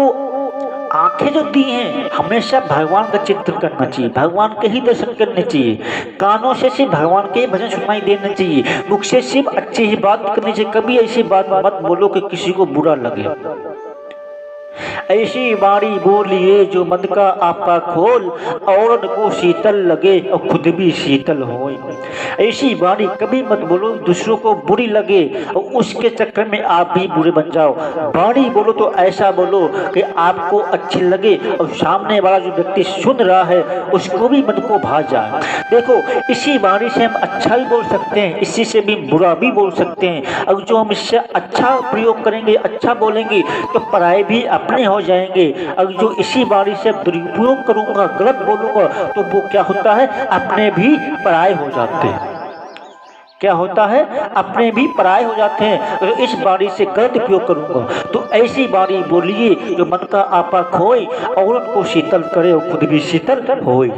आंखें जो दी हैं, हमेशा भगवान का चिंतन करना चाहिए, भगवान के ही दर्शन करने चाहिए, कानों से सिर्फ भगवान के भजन सुनाई देना चाहिए, मुख से सिर्फ अच्छी ही बात करनी चाहिए। कभी ऐसी बात मत बोलो कि किसी को बुरा लगे। ऐसी बाणी बोलिए जो मन का आपका खोल, औरत को शीतल लगे और खुद भी शीतल हो। ऐसी बाणी कभी मत बोलो दूसरों को बुरी लगे और उसके चक्कर में आप भी बुरे बन जाओ। बाणी बोलो तो ऐसा बोलो कि आपको अच्छी लगे और सामने वाला जो व्यक्ति सुन रहा है उसको भी मन को भा जाए। देखो, इसी बाणी से हम अच्छा भी बोल सकते हैं, इसी से भी बुरा भी बोल सकते हैं। अब जो हम इससे अच्छा प्रयोग करेंगे, अच्छा बोलेंगे, तो पराये भी अपने हो जाएंगे। अब जो इसी बाणी से दुरुपयोग करूंगा, गलत बोलूंगा, तो वो क्या होता है? अपने भी पराये हो जाते हैं। क्या होता है? अपने भी पराये हो जाते हैं। तो इस बाणी से गलत उपयोग करूंगा, तो ऐसी वाणी बोलिए जो मन का आपा खोए और उनको शीतल करे और खुद भी शीतल होए।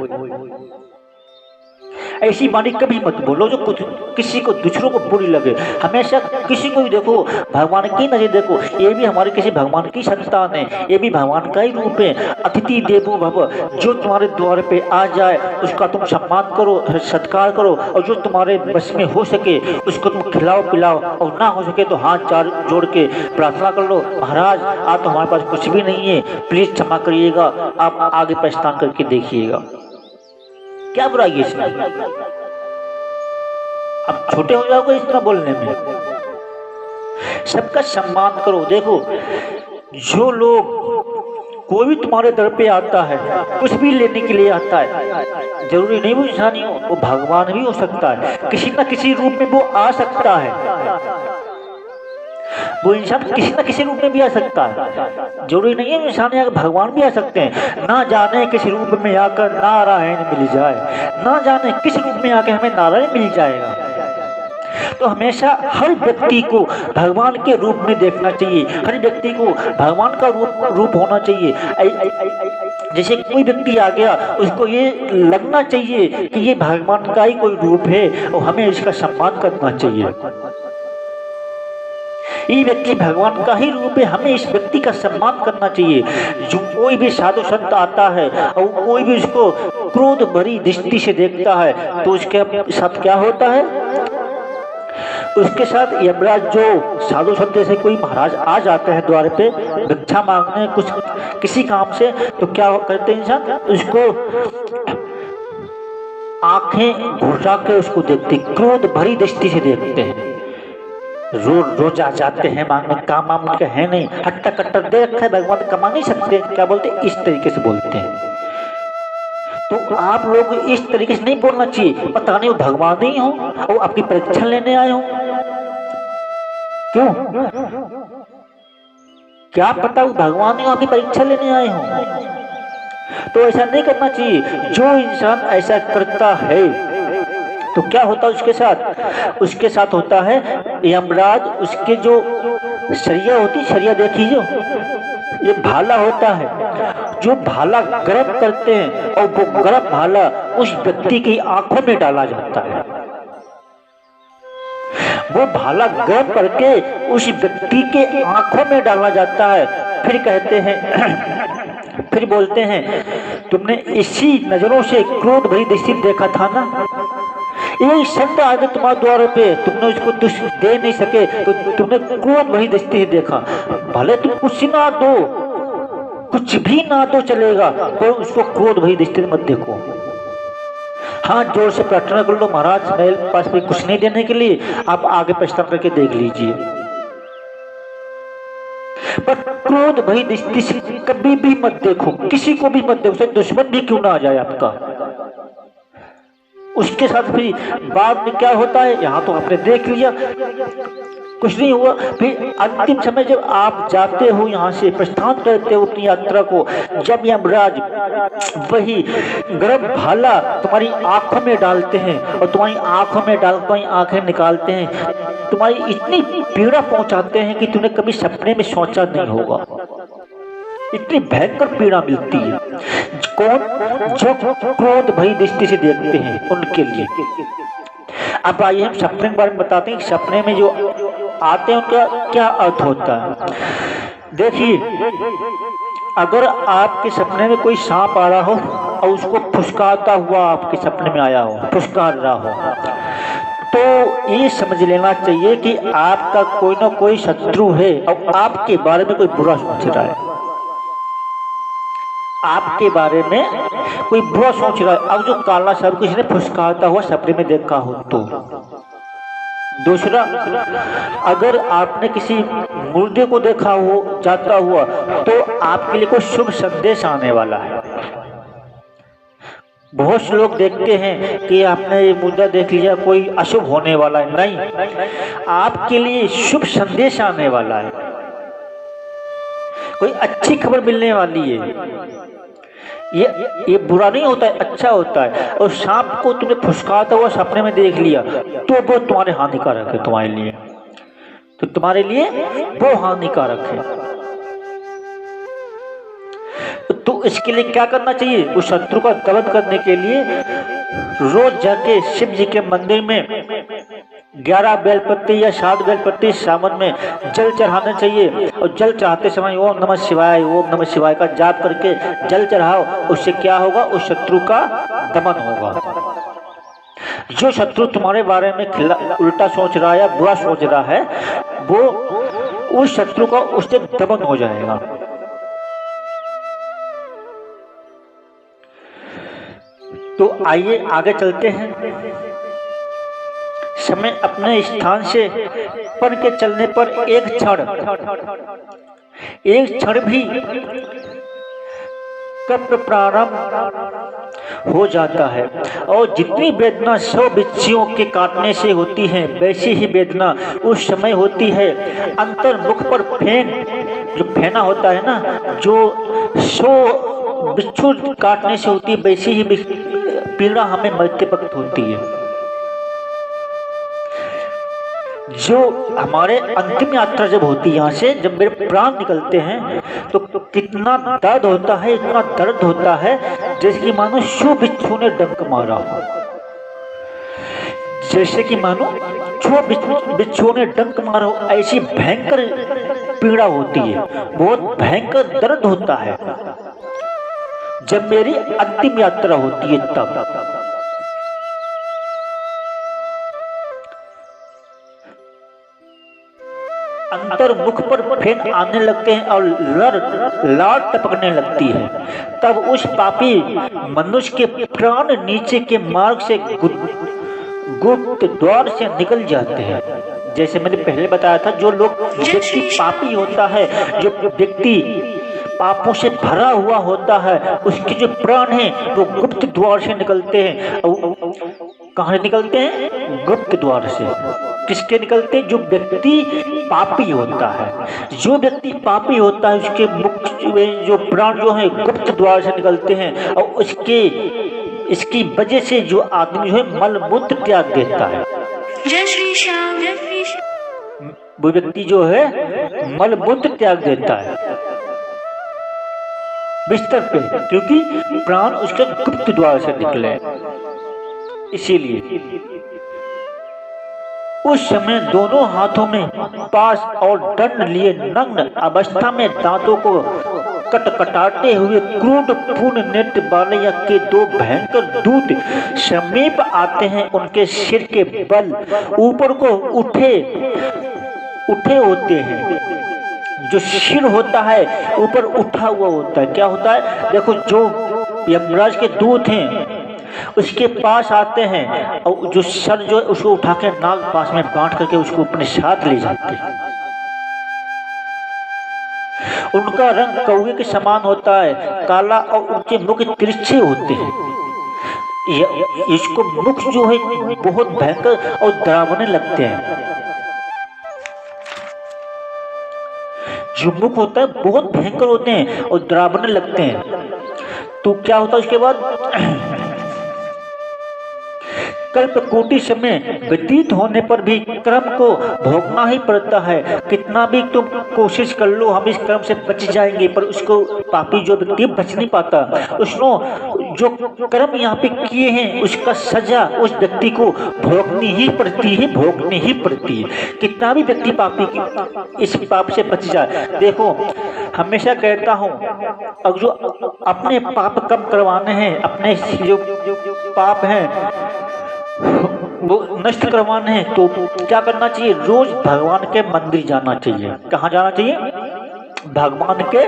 ऐसी वाणी कभी मत बोलो जो कुछ किसी को दूसरों को बुरी लगे। हमेशा किसी को भी देखो भगवान की नजर देखो, ये भी हमारे किसी भगवान की संतान है, ये भी भगवान का ही रूप है। अतिथि देवो भव, जो तुम्हारे द्वार पे आ जाए उसका तुम सम्मान करो, सत्कार करो, और जो तुम्हारे बस में हो सके उसको तुम खिलाओ पिलाओ, और ना हो सके तो हाथ चार जोड़ के प्रार्थना कर लो, महाराज आज तो हमारे पास कुछ भी नहीं है, प्लीज क्षमा करिएगा, आप आगे पछतान करके देखिएगा। क्या बुराई है इसमें? अब छोटे हो जाओगे इतना बोलने में। सबका सम्मान करो। देखो जो लोग, कोई भी तुम्हारे दर पे आता है, कुछ भी लेने के लिए आता है, जरूरी नहीं वो इंसान ही हो, वो भगवान भी हो सकता है, किसी न किसी रूप में वो आ सकता है। वो इंसान किसी न किसी रूप में भी आ सकता है, जरूरी नहीं है इंसान आकर भगवान भी आ सकते हैं। ना जाने किस रूप में आकर नारायण मिल जाए, ना जाने किस रूप में आकर हमें नारायण मिल जाएगा। तो हमेशा हर व्यक्ति को भगवान के रूप में देखना चाहिए, हर व्यक्ति को भगवान का रूप होना चाहिए। जैसे कोई व्यक्ति आ गया उसको ये लगना चाहिए कि ये भगवान का ही कोई रूप है और हमें इसका सम्मान करना चाहिए। ये व्यक्ति भगवान का ही रूप है, हमें इस व्यक्ति का सम्मान करना चाहिए। जो कोई भी साधु संत आता है और कोई भी उसको क्रोध भरी दृष्टि से देखता है तो उसके साथ क्या होता है? उसके साथ यमराज, जो साधु संत से कोई महाराज आ जाते हैं द्वार पे भिक्षा मांगने कुछ किसी काम से, तो क्या करते हैं इंसान? उसको आंखें घुसा के उसको देखते, क्रोध भरी दृष्टि से देखते हैं। रोज आ जाते हैं मांगने, काम वाम के है नहीं, हट्टा कट्टा दे रखा है, भगवान कमा नहीं सकते, क्या बोलते हैं? इस तरीके से बोलते हैं। तो आप लोग इस तरीके से नहीं बोलना चाहिए। पता नहीं वो भगवान नहीं हो और आपकी परीक्षा लेने आए हो, क्यों? क्या पता वो भगवान नहीं हो, आपकी परीक्षा लेने आए हो? तो ऐसा नहीं करना चाहिए। जो इंसान ऐसा करता है तो क्या होता है उसके साथ? उसके साथ होता है यमराज, उसके जो सरिया होती, सरिया देखी जो ये भाला होता है, जो भाला गर्म करते हैं और वो गर्म भाला उस व्यक्ति की आंखों में डाला जाता है। वो भाला गर्म करके उस व्यक्ति के आंखों में डाला जाता है। फिर कहते हैं, फिर बोलते हैं, तुमने इसी नजरों से क्रोध भरी दृष्टि देखा था ना? एक संत आ गए तुम्हारे द्वार पे, तुमने उसको कुछ दे नहीं सके तो तुमने क्रोध भरी दृष्टि से देखा। भले तुम कुछ ना दो, कुछ भी ना दो चलेगा, तो उसको क्रोध भरी दृष्टि से मत देखो। हाथ जोर से प्रार्थना कर लो, महाराज मेरे पास भी कुछ नहीं देने के लिए, आप आगे पछतावा करके देख लीजिए। पर क्रोध भरी दृष्टि से कभी भी मत देखो, किसी को भी मत देखो, चाहे दुश्मन भी क्यों ना आ जाए आपका। उसके साथ फिर बाद में क्या होता है, यहाँ तो आपने देख लिया कुछ नहीं हुआ। फिर अंतिम समय जब आप जाते हो, यहाँ से प्रस्थान करते हो अपनी यात्रा को, जब यमराज वही गर्म भाला तुम्हारी आंखों में डालते हैं और तुम्हारी आंखों में डाल तुम्हारी आंखें निकालते हैं, तुम्हारी इतनी पीड़ा पहुंचाते हैं कि तुमने कभी सपने में सोचा नहीं होगा। इतनी भयंकर पीड़ा मिलती है। कौन? जो क्रोध भरी दृष्टि से देखते हैं उनके लिए। अब आइए हम सपने के बारे में बताते हैं। सपने में जो आते हैं उनका क्या अर्थ होता है। देखिए, अगर आपके सपने में कोई सांप आ रहा हो और उसको फुसकारता हुआ आपके सपने में आया हो, फुसकार रहा हो, तो ये समझ लेना चाहिए कि आपका कोई ना कोई शत्रु है और आपके बारे में कोई बुरा सोच रहा है। आपके बारे में कोई बुरा सोच रहा है। अब जो काला सर्प किसी ने फुसकारता हुआ सपने में देखा हो तो। दूसरा, अगर आपने किसी मुर्दे को देखा हो जाता हुआ तो आपके लिए कोई शुभ संदेश आने वाला है। बहुत से लोग देखते हैं कि आपने ये मुर्दा देख लिया, कोई अशुभ होने वाला है। नहीं, आपके लिए शुभ संदेश आने वाला है, कोई अच्छी खबर मिलने वाली है। ये बुरा नहीं होता है, अच्छा होता है। और सांप को तुमने फुसकारता हुआ सपने में देख लिया तो वो तुम्हारे हानिकारक है, तुम्हारे लिए तो तुम्हारे लिए वो हानिकारक है। तो इसके लिए क्या करना चाहिए? उस शत्रु का दमन करने के लिए रोज जाके शिव जी के मंदिर में 11 बेलपत्ती या 7 बेलपत्ती सावन में जल चढ़ाना चाहिए। और जल चढ़ाते समय ओम नमः शिवाय का जाप करके जल चढ़ाओ। उससे क्या होगा? उस शत्रु का दमन होगा। जो शत्रु तुम्हारे बारे में उल्टा सोच रहा है या बुरा सोच रहा है, वो उस शत्रु का उससे दमन हो जाएगा। तो आइए आगे चलते हैं। समय अपने स्थान से पर के चलने पर एक क्षण भी कब प्रारंभ हो जाता है। और जितनी वेदना 100 बिच्छियों के काटने से होती है, वैसी ही वेदना उस समय होती है। अंतर्मुख पर जो फेना होता है ना, जो 100 बिच्छू काटने से होती है, वैसी ही पीड़ा हमें मरते वक्त होती है। जो हमारे अंतिम यात्रा जब होती है, यहाँ से जब मेरे प्राण निकलते हैं, तो कितना दर्द होता है, इतना दर्द होता है जैसे कि मानो 100 बिच्छू ने डंक मारा हो। जैसे कि मानो 100 बिच्छू ने डंक मारा हो, ऐसी भयंकर पीड़ा होती है, बहुत भयंकर दर्द होता है जब मेरी अंतिम यात्रा होती है। तब अंतर्मुख पर फेन आने लगते हैं और लार टपकने लगती है। तब उस पापी मनुष्य के प्राण नीचे के मार्ग से गुप्त द्वार से निकल जाते हैं। जैसे मैंने पहले बताया था, जो व्यक्ति पापी होता है, जो व्यक्ति पापों से भरा हुआ होता है, उसके जो प्राण हैं वो गुप्त द्वार से निकलते हैं। कहाँ निकलते हैं? गुप्त द्वार से। किसके निकलते हैं? जो व्यक्ति पापी होता है। जो व्यक्ति पापी होता है उसके मुख्य जो प्राण जो है गुप्त द्वार से निकलते हैं। और इसकी वजह से जो आदमी जो है मल मूत्र त्याग देता है। जय श्री श्याम, जय श्री श्याम। वो व्यक्ति जो है मल मूत्र त्याग देता है बिस्तर पे, क्योंकि प्राण उसके गुप्त द्वार से निकले। इसीलिए उस समय दोनों हाथों में पास और दंड लिए नग्न अवस्था में दांतों को कटकटाते हुए क्रूर पूर्ण नेत्र वाले के 2 भयंकर दूत समीप आते हैं। उनके सिर के बल ऊपर को उठे होते हैं। जो सिर होता है ऊपर उठा हुआ होता है। क्या होता है? देखो, जो यमराज के दूत हैं उसके पास आते हैं और जो सर जो है उसको उठा के नाग पास में बांट करके उसको अपने साथ ले जाते हैं। उनका रंग कौवे के समान होता है, काला, और उनके मुख तिरछे होते हैं। इसको मुख जो है बहुत भयंकर और डरावने लगते हैं। जो मुख होता है बहुत भयंकर होते हैं और डरावने लगते हैं। तो क्या होता है उसके बाद? कल्पकोटि समय व्यतीत होने पर भी कर्म को भोगना ही पड़ता है। कितना भी तुम कोशिश कर लो हम इस कर्म से बच जाएंगे, पर उसको पापी जो व्यक्ति बच नहीं पाता। उसने जो कर्म यहाँ पे किए हैं उसका सजा उस व्यक्ति को भोगनी ही पड़ती है। कितना भी व्यक्ति पापी इस पाप से बच जाए। देखो, हमेशा कहता हूँ, अब जो अपने पाप कम करवाने हैं, अपने जो पाप हैं वो नष्ट करवाने हैं, तो क्या करना चाहिए? रोज भगवान के मंदिर जाना चाहिए। कहाँ जाना चाहिए? भगवान के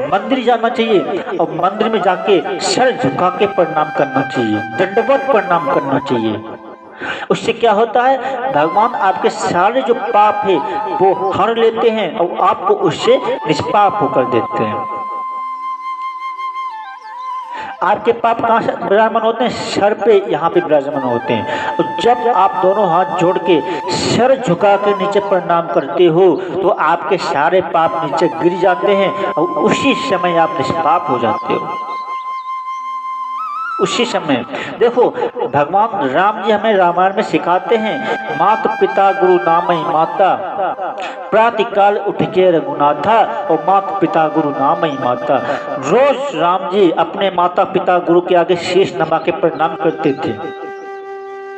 मंदिर जाना चाहिए। और मंदिर में जाके सर झुका के प्रणाम करना चाहिए, दंडवत प्रणाम करना चाहिए। उससे क्या होता है? भगवान आपके सारे जो पाप है वो हर लेते हैं और आपको उससे निष्पाप होकर देते हैं। आपके पाप कहाँ से विराजमान होते हैं? सर पे, यहाँ पे विराजमान होते हैं। और जब आप दोनों हाथ जोड़ के सर झुका के नीचे प्रणाम करते हो तो आपके सारे पाप नीचे गिर जाते हैं और उसी समय आप निष्पाप हो जाते हो। उसी समय देखो, भगवान राम जी हमें रामायण में सिखाते हैं, माता पिता गुरु नामई माता, प्रातःकाल उठ के रघुनाथा और माता पिता गुरु नाम ही माता। रोज राम जी अपने माता पिता गुरु के आगे शीश नवा के प्रणाम करते थे।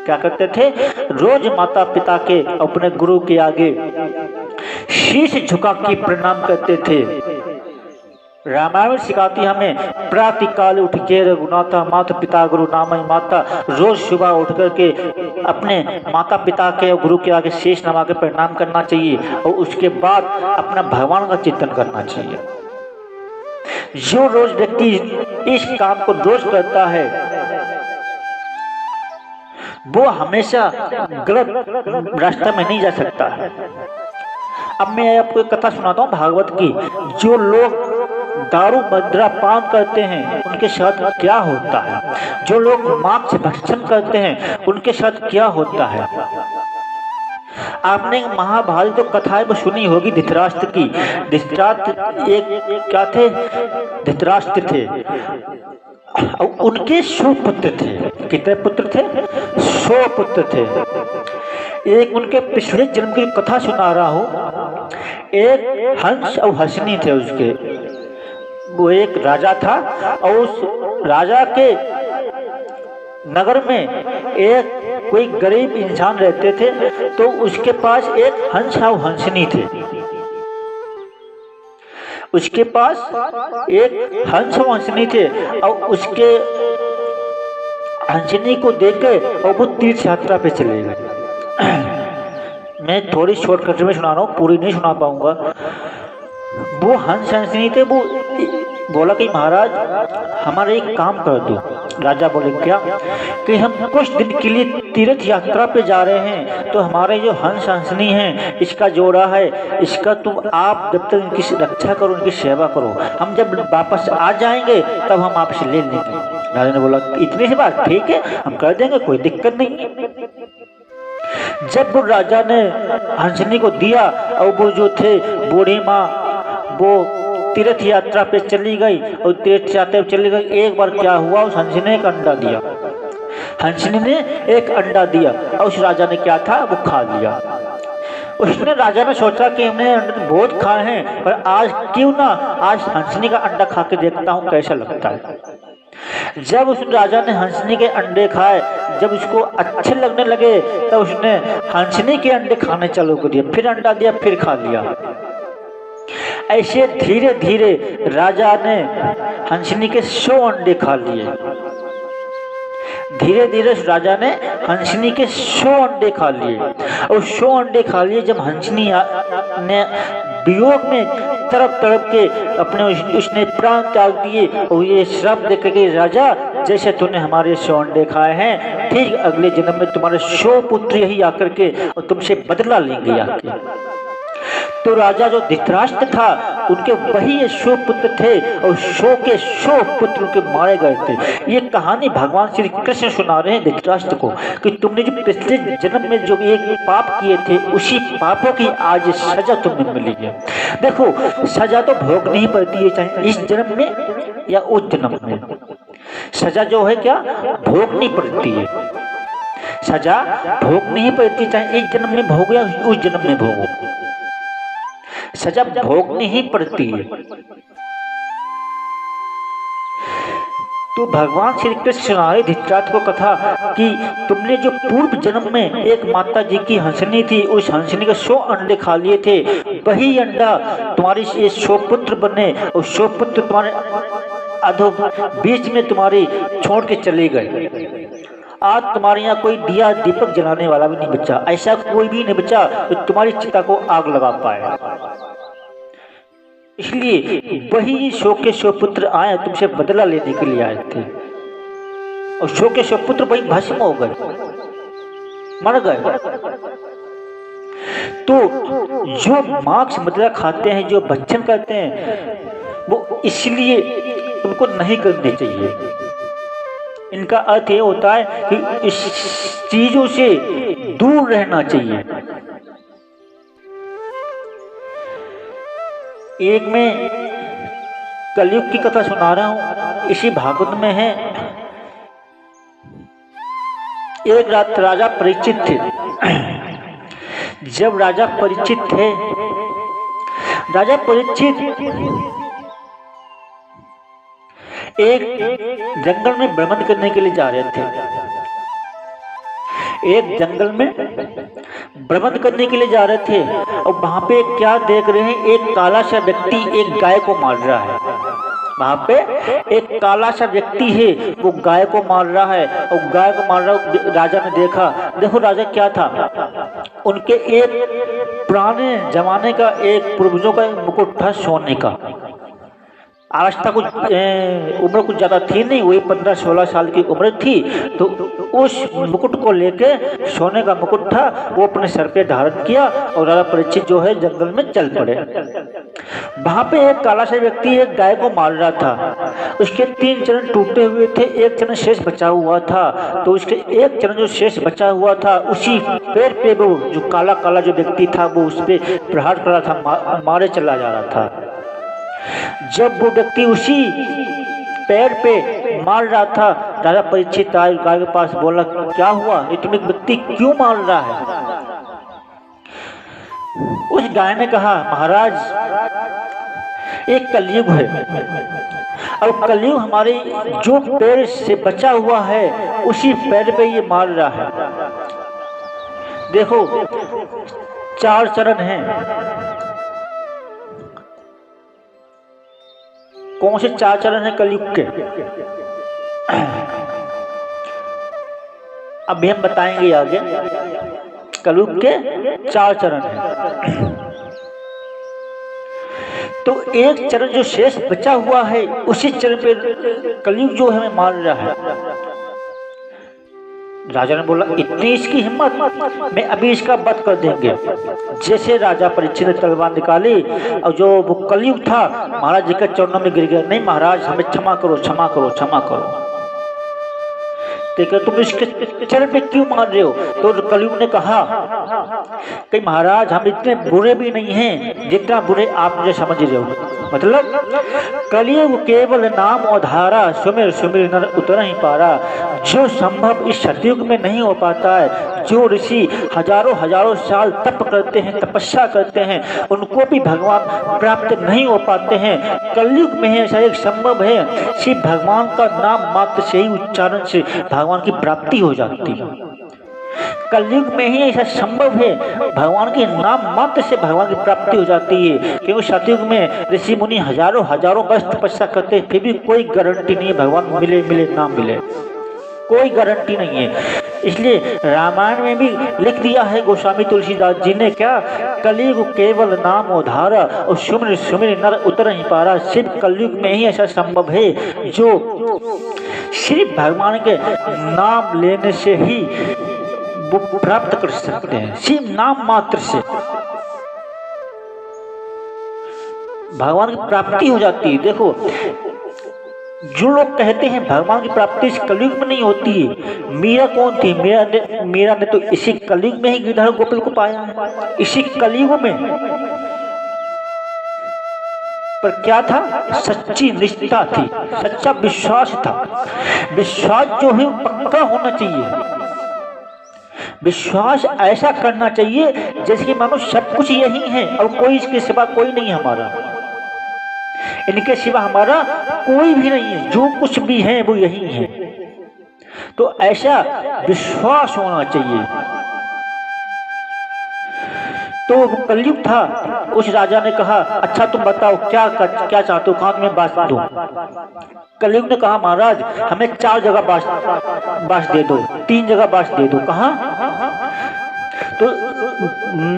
क्या करते थे? रोज माता पिता के अपने गुरु के आगे शीश झुका के प्रणाम करते थे। रामायण सिखाती हमें प्रातःकाल उठ के रघुनाथा माता पिता गुरु नाम ही माता। रोज सुबह उठ करके अपने माता पिता के और गुरु के आगे शीश नवा के प्रणाम करना चाहिए और उसके बाद अपना भगवान का चिंतन करना चाहिए। जो रोज व्यक्ति इस काम को रोज करता है वो हमेशा गलत रास्ते में नहीं जा सकता है। अब मैं आपको एक कथा सुनाता हूँ भागवत की। जो लोग दारू मदिरा पान करते हैं उनके साथ क्या होता है, जो लोग मांस भक्षण करते हैं उनके साथ क्या होता है। आपने महाभारत जो कथाएं वो सुनी होगी धृतराष्ट्र की। धृतराष्ट्र एक क्या थे? धृतराष्ट्र थे और उनके 100 पुत्र थे। कितने पुत्र थे? 100 पुत्र थे। एक उनके पिछले जन्म की कथा सुना रहा हूँ। एक हंस और हंसनी थे उसके। वो एक राजा था और उस राजा के नगर में एक कोई गरीब इंसान रहते थे, तो उसके पास एक हंस और हंसनी थे। उसके पास एक हंस और हंसनी थे और उसके हंसनी को देखकर और वो तीर्थ यात्रा पे चले गए। मैं थोड़ी शॉर्टकट में सुना रहा हूँ, पूरी नहीं सुना पाऊंगा। वो हंस हंसनी थे। वो बोला कि महाराज हमारा एक काम कर दो। राजा बोले क्या? कि हम कुछ दिन के लिए तीर्थ यात्रा पे जा रहे हैं, तो हमारे जो हंस हंसनी हैं इसका जोड़ा है, इसका तुम आप जब तक इनकी रक्षा करो, इनकी सेवा करो, हम जब वापस आ जाएंगे तब हम आपसे ले लेंगे। राजा ने बोला इतनी सी बात, ठीक है हम कर देंगे, कोई दिक्कत नहीं। जब वो राजा ने हंसनी को दिया और वो जो थे बूढ़ी माँ वो तीर्थ यात्रा पे चली गई और तीर्थ यात्रा पे चली गई। एक बार क्या हुआ, उस हंसनी ने एक अंडा दिया। हंसनी ने एक अंडा दिया और उस राजा ने क्या था वो खा लिया। उसने राजा ने सोचा कि हमने अंडे बहुत खाए हैं पर आज क्यों ना आज हंसनी का अंडा खा के देखता हूँ कैसा लगता है। जब उस राजा ने हंसनी के अंडे खाए, जब उसको अच्छे लगने लगे तब उसने हंसनी के अंडे खाने चालू कर दिए। फिर अंडा दिया, फिर खा लिया। ऐसे धीरे धीरे राजा ने हंसनी के 100 अंडे खा लिए। धीरे धीरे राजा ने हंसनी के 100 अंडे खा लिए और 100 अंडे खा लिए। जब हंसनी ने वियोग में तड़प तड़प के अपने उसने प्राण त्याग दिए और ये श्राप देकर के राजा जैसे तूने हमारे 100 अंडे खाए हैं, ठीक अगले जन्म में तुम्हारे 100 पुत्र यही आकर के और तुमसे बदला लेंगे आके। तो राजा जो धृतराष्ट्र था उनके वही 100 पुत्र थे और 100 के 100 पुत्र उनके मारे गए थे। ये कहानी भगवान श्री कृष्ण सुना रहे हैं धृतराष्ट्र को कि तुमने जो पिछले जन्म में जो एक पाप किए थे उसी पापों की आज सजा तुम्हें मिली है। देखो सजा तो भोगनी ही पड़ती है, चाहे इस जन्म में या उस जन्म में। सजा जो है क्या भोगनी पड़ती है। सजा भोगनी ही पड़ती है, चाहे इस जन्म में भोगो या उस जन्म में भोगो, सजा भोगनी ही पड़ती है। तो भगवान श्री कृष्ण सुनाए धृतराष्ट्र को कथा कि तुमने जो पूर्व जन्म में एक माता जी की हंसनी थी, उस हंसनी के 100 अंडे खा लिए थे, वही अंडा तुम्हारी ये 100 पुत्र बने और 100 पुत्र तुम्हारे अधो बीच में तुम्हारी छोड़ के चले गए। आज तुम्हारे यहाँ कोई दिया दीपक जलाने वाला भी नहीं बचा, ऐसा कोई भी नहीं बचा तो तुम्हारी चिता को आग लगा पाए। इसलिए वही 100 के 100 पुत्र आए तुमसे बदला लेने के लिए आए थे और 100 के 100 पुत्र वही भस्म हो गए, मर गए। तो जो मांस मदिरा खाते हैं, जो भक्षण करते हैं, वो इसलिए उनको नहीं करने चाहिए। इनका अर्थ ये होता है कि इस चीजों से दूर रहना चाहिए। एक मैं कलयुग की कथा सुना रहा हूं, इसी भागवत में है। एक रात राजा परीक्षित थे। जब राजा परीक्षित थे, राजा परीक्षित एक जंगल में भ्रमण करने के लिए जा रहे थे। एक जंगल में भ्रमण करने के लिए जा रहे थे और वहां पे क्या देख रहे हैं, एक काला सा व्यक्ति एक गाय को मार रहा है। वहां पे एक काला सा व्यक्ति है, वो गाय को मार रहा है और गाय को मार रहा है। राजा ने देखा, देखो राजा क्या था, उनके एक पुराने जमाने का एक पूर्वजों का मुकुट था सोने का। आज तक कुछ उम्र कुछ ज़्यादा थी नहीं, वही 15-16 साल की उम्र थी। तो उस मुकुट को लेके, सोने का मुकुट था, वो अपने सर पे धारण किया और राजा परीक्षित जो है जंगल में चल पड़े। वहां पे एक काला सा व्यक्ति एक गाय को मार रहा था। उसके 3 चरण टूटे हुए थे, एक चरण शेष बचा हुआ था। तो उसके एक चरण जो शेष बचा हुआ था, उसी पैर पे वो जो काला काला जो व्यक्ति था वो उस पर प्रहार कर रहा था, मारे चला जा रहा था। जब वो व्यक्ति उसी पैर पे मार रहा था, राजा परीक्षित आए गाय के पास, बोला क्या हुआ, ये तुम एक व्यक्ति क्यों मार रहा है। उस गाय ने कहा, महाराज एक कलयुग है और कलयुग हमारे जो पैर से बचा हुआ है उसी पैर पे ये मार रहा है। देखो 4 चरण हैं। कौन से 4 चरण हैं कलयुग के, अभी हम बताएंगे आगे। कलयुग के 4 चरण हैं। तो एक चरण जो शेष बचा हुआ है उसी चरण पे कलयुग जो हमें मार रहा है। राजा ने बोला, इतनी इसकी हिम्मत, मैं अभी इसका वध कर देंगे। जैसे राजा परीक्षित ने तलवार निकाली और जो वो कलयुग था महाराज जी के चरणों में गिर गया। नहीं महाराज, हमें क्षमा करो, क्षमा करो, क्षमा करो। तुम इसके चरण पे क्यों मार रहे हो। तो कलयुग ने कहा कि महाराज हम इतने बुरे भी नहीं हैं जितना बुरे आप मुझे समझ रहे हो। मतलब कलयुग केवल नाम और धारा, सुमिर सुमिर नर उतर ही पारा। जो संभव इस सतयुग में नहीं हो पाता है, जो ऋषि हजारों हजारों साल तप करते हैं, तपस्या करते हैं, उनको भी भगवान प्राप्त नहीं हो पाते हैं, कलयुग में ऐसा एक संभव है। सिर्फ भगवान का नाम मात्र से ही उच्चारण से भगवान की प्राप्ति हो जाती है। कलयुग में ही ऐसा संभव है, भगवान के नाम मात्र से भगवान की प्राप्ति हो जाती है। क्योंकि सतयुग में ऋषि मुनि हजारों हजारों वर्ष तपस्या करते हैं, फिर भी कोई गारंटी नहीं है भगवान मिले मिले ना मिले, कोई गारंटी नहीं है। इसलिए रामायण में भी लिख दिया है गोस्वामी तुलसीदास जी ने, क्या, कलयुग केवल नाम और धारा और सुमिर सुमिर नर उतर ही पारा। सिर्फ कलयुग में ही ऐसा संभव है जो सिर्फ भगवान के नाम लेने से ही वो प्राप्त कर सकते हैं। सिर्फ नाम मात्र से भगवान की प्राप्ति हो जाती है। देखो जो लोग कहते हैं भगवान की प्राप्ति इस कलयुग में नहीं होती है। मीरा कौन थी, मीरा ने तो इसी कलयुग में ही गिरधर गोपाल को पाया है, इसी कलयुग में। पर क्या था, सच्ची निष्ठा थी, सच्चा विश्वास था। विश्वास जो है पक्का होना चाहिए। विश्वास ऐसा करना चाहिए जैसे कि मानो सब कुछ यही है और कोई इसके सिवा कोई नहीं हमारा, इनके सिवा हमारा कोई भी नहीं है, जो कुछ भी है वो यही है। तो ऐसा विश्वास होना चाहिए। तो कलयुग था। उस राजा ने कहा, अच्छा तुम बताओ क्या चाहते हो, कहाँ तुम्हें बांस दूं। कलयुग ने कहा, महाराज हमें 4 जगह बांस दे दो, 3 जगह बांस दे दो। कहाँ। तो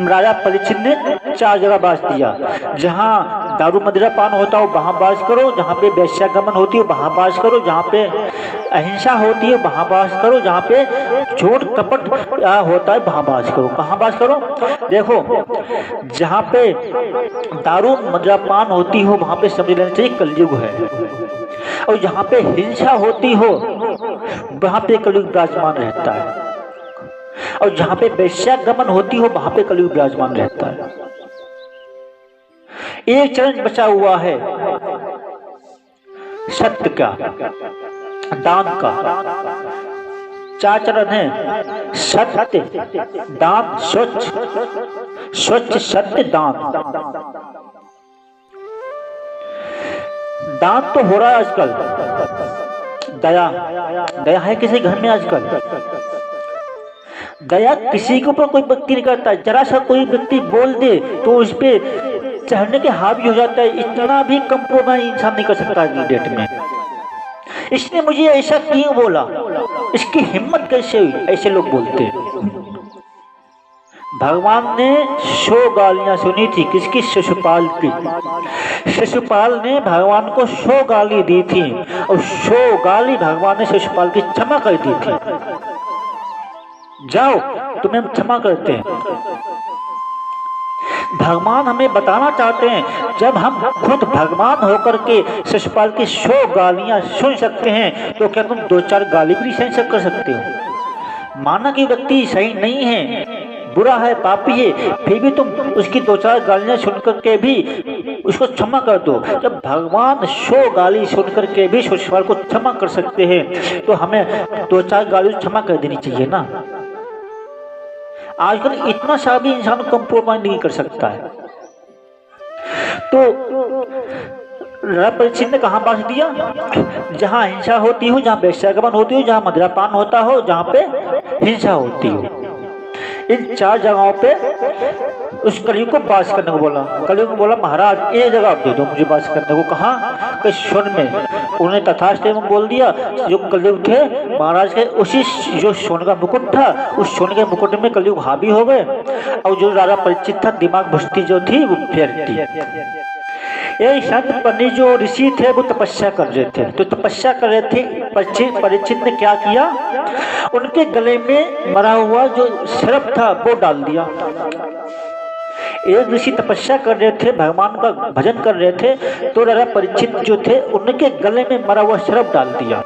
राजा परीक्षित ने 4 जगह बांस दिया। जहाँ दारू मदिरा पान होता हो वहां बास करो, जहाँ पे वैश्यागमन होती है वहां बास करो, जहाँ पे अहिंसा होती है वहां बास करो, जहाँ पे झूठ कपट होता है वहां बास करो। कहाँ बास करो, देखो जहाँ पे दारू मदिरा पान होती हो वहां पे समझ लेना चाहिए कलयुग है, और जहाँ पे हिंसा होती हो वहां पे कलयुग विराजमान रहता है, और जहाँ पे वैश्यागमन होती हो वहां पे कलयुग विराजमान रहता है। एक चरण बचा हुआ है सत्य का, दान का। 4 चरण है। सत्य, दान, स्वच्छ, स्वच्छ, सत्य, दान। दान तो हो रहा है आजकल। दया, दया है किसी घर में आजकल? दया किसी के ऊपर कोई व्यक्ति नहीं करता। जरा सा कोई व्यक्ति बोल दे तो उस पे चढ़ने के हावी हो जाता है। इतना भी कंप्रोमाइज इंसान नहीं कर सकता आज की डेट में। इसने मुझे ऐसा क्यों बोला, इसकी हिम्मत कैसे हुई, ऐसे लोग बोलते हैं। भगवान ने 100 गालियां सुनी थी, किसकी? शिशुपाल की। शिशुपाल ने भगवान को 100 गाली दी थी और 100 गाली भगवान ने शिशुपाल की क्षमा कर दी थी। जाओ, तुम्हें हम क्षमा करते हैं। भगवान हमें बताना चाहते हैं, जब हम खुद भगवान होकर के शिशुपाल की 100 गालियां सुन सकते हैं तो क्या तुम 2-4 गाली भी सहन कर सकते हो? माना कि व्यक्ति सही नहीं है, बुरा है, पापी है, फिर भी तुम उसकी 2-4 गालियां सुनकर के भी उसको क्षमा कर दो। जब भगवान 100 गाली सुनकर के भी शिशुपाल को क्षमा कर सकते हैं तो हमें 2-4 गाली क्षमा कर देनी चाहिए ना। आजकल इतना सा भी इंसान कंप्रोमाइज नहीं कर सकता है। तो परीक्षित ने कहाँ बांट दिया? जहाँ हिंसा होती हो, जहाँ वेश्यागमन होती हो, जहाँ मदिरापान होता हो, जहाँ पे हिंसा होती हो, इन 4 जगहों पे उस कलयुग को बास करने को बोला। कलयुग को बोला महाराज ये जगह दे दो मुझे बास करने को। कहा कि सोन में। उन्होंने तथास्तु एवं बोल दिया। जो कलयुग थे महाराज के, उसी जो सोने का मुकुट था, उस सोने के मुकुट में कलयुग हावी हो गए और जो राजा परीक्षित था दिमाग भुष्टि जो थी वो फेरती। ये संत पन्नी जो ऋषि थे वो तपस्या कर रहे थे। तो तपस्या कर रहे थे, परीक्षित ने क्या किया? उनके गले में मरा हुआ जो सर्प था वो डाल दिया। एक ऋषि तपस्या कर रहे थे, भगवान का भजन कर रहे थे, तो राजा परीक्षित जो थे उनके गले में मरा हुआ सर्प डाल दिया।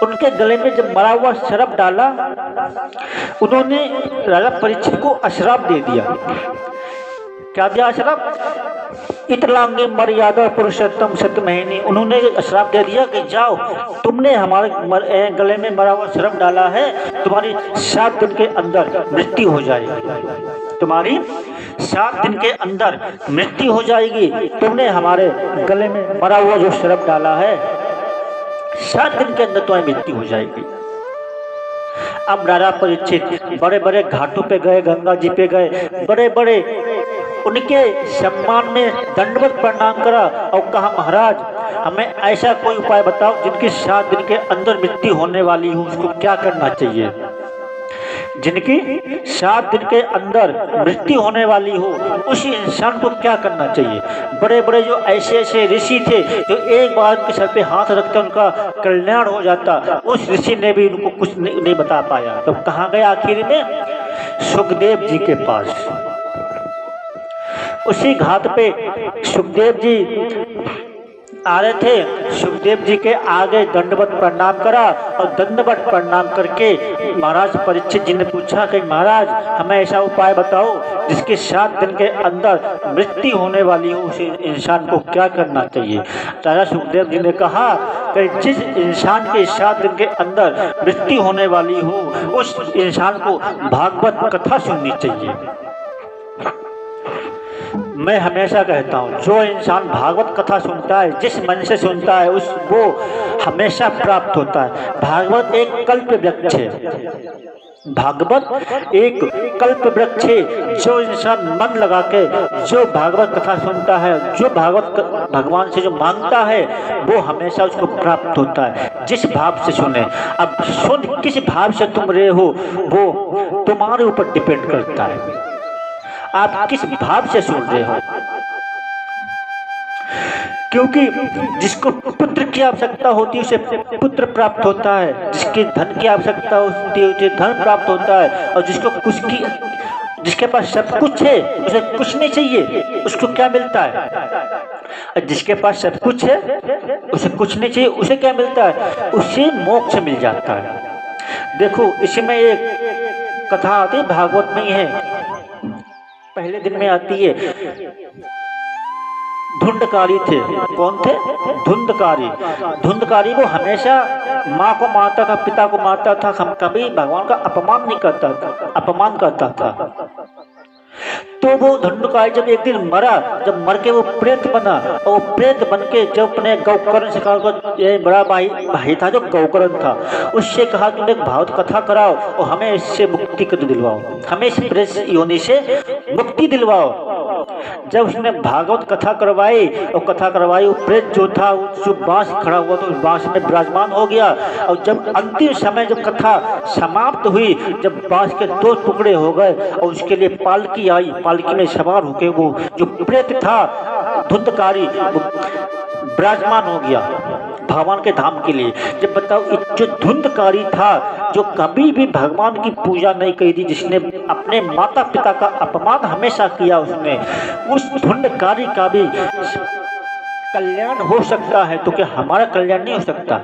उनके गले में जब मरा हुआ सर्प डाला, उन्होंने राजा परीक्षित को अश्राप दे दिया। क्या दिया श्राप? इतलांगे मर्यादा पुरुषोत्तम सतमहिनी। उन्होंने श्राप दे दिया कि जाओ, तुमने हमारे गले में मरा हुआ श्राप डाला है, तुम्हारी 7 दिन के अंदर मृत्यु हो जाएगी। तुम्हारी 7 दिन के अंदर मृत्यु हो जाएगी। तुमने हमारे गले में मरा हुआ जो श्राप डाला है, 7 दिन के अंदर तुम्हारी मृत्यु हो जाएगी। अब राजा परीक्षित बड़े बड़े घाटों पे गए, गंगा जी पे गए, बड़े बड़े उनके सम्मान में दंडवत प्रणाम करा और कहा महाराज हमें ऐसा कोई उपाय बताओ जिनकी 7 दिन के अंदर मृत्यु होने वाली हो, उसको क्या करना चाहिए? जिनकी 7 दिन के अंदर मृत्यु होने वाली हो उस इंसान को क्या करना चाहिए? बड़े बड़े जो ऐसे ऐसे ऋषि थे जो एक बार उनके सर पे हाथ रखते उनका कल्याण हो जाता, उस ऋषि ने भी उनको कुछ नहीं बता पाया। तो कहाँ गए आखिर में? सुखदेव जी के पास। उसी घाट पे सुखदेव जी आ रहे थे। सुखदेव जी के आगे दंडवत प्रणाम करा और दंडवत प्रणाम करके महाराज परीक्षित जी ने पूछा कि महाराज हमें ऐसा उपाय बताओ जिसके 7 दिन के अंदर मृत्यु होने वाली हो, उस इंसान को क्या करना चाहिए? राजा सुखदेव जी ने कहा कि जिस इंसान के 7 दिन के अंदर मृत्यु होने वाली हो उस इंसान को भागवत कथा सुननी चाहिए। मैं हमेशा कहता हूँ जो इंसान भागवत कथा सुनता है, जिस मन से सुनता है, उस वो हमेशा प्राप्त होता है। भागवत एक कल्प वृक्ष है। भागवत एक कल्प वृक्ष है। जो इंसान मन लगा के जो भागवत कथा सुनता है, जो भागवत भगवान से जो मांगता है, वो हमेशा उसको प्राप्त होता है, जिस भाव से सुने। अब सुन किस भाव से तुम रहे हो वो तुम्हारे ऊपर डिपेंड करता है, आप किस भाव से सुन रहे हो। क्योंकि जिसको पुत्र की आवश्यकता होती है उसे पुत्र प्राप्त होता है, जिसकी धन की आवश्यकता होती है उसे धन प्राप्त होता है, और जिसके पास सब कुछ है उसे कुछ नहीं चाहिए, उसको क्या मिलता है? जिसके पास सब कुछ है उसे कुछ नहीं चाहिए, उसे क्या मिलता है? उसे मोक्ष मिल जाता है। देखो इसमें एक कथा आती है, भागवत में ही है, पहले दिन में आती है। धुंधकारी थे। कौन थे? धुंधकारी। धुंधकारी वो हमेशा माँ को मारता था, पिता को मारता था, हम कभी भगवान का अपमान नहीं करता था, अपमान करता था। तो वो धुंधकारी जब एक दिन मरा, जब मर के वो प्रेत बना, और वो प्रेत बन के जब अपने गौकर्ण से कहा, ये बड़ा भाई था जो गौकर्ण था, उससे कहा तुम एक भागवत कथा कराओ और हमें इससे मुक्ति कर दिलवाओ, हमें इस प्रेत योनि से मुक्ति दिलवाओ। जब उसने भागवत कथा करवाई और कथा करवाई, वो प्रेत जो था जो बांस खड़ा हुआ तो उस बांस में विराजमान हो गया। और जब अंतिम समय जब कथा समाप्त हुई, जब बांस के 2 टुकड़े हो गए और उसके लिए पालकी आई, पालकी में सवार होके वो जो प्रेत था धुंधकारी विराजमान हो गया भगवान के धाम के लिए। जब बताओ जो धुंधकारी था, जो कभी भी भगवान की पूजा नहीं की थी, जिसने अपने माता पिता का अपमान हमेशा किया, उसने उस धुंधकारी का भी कल्याण हो सकता है, तो क्या हमारा कल्याण नहीं हो सकता?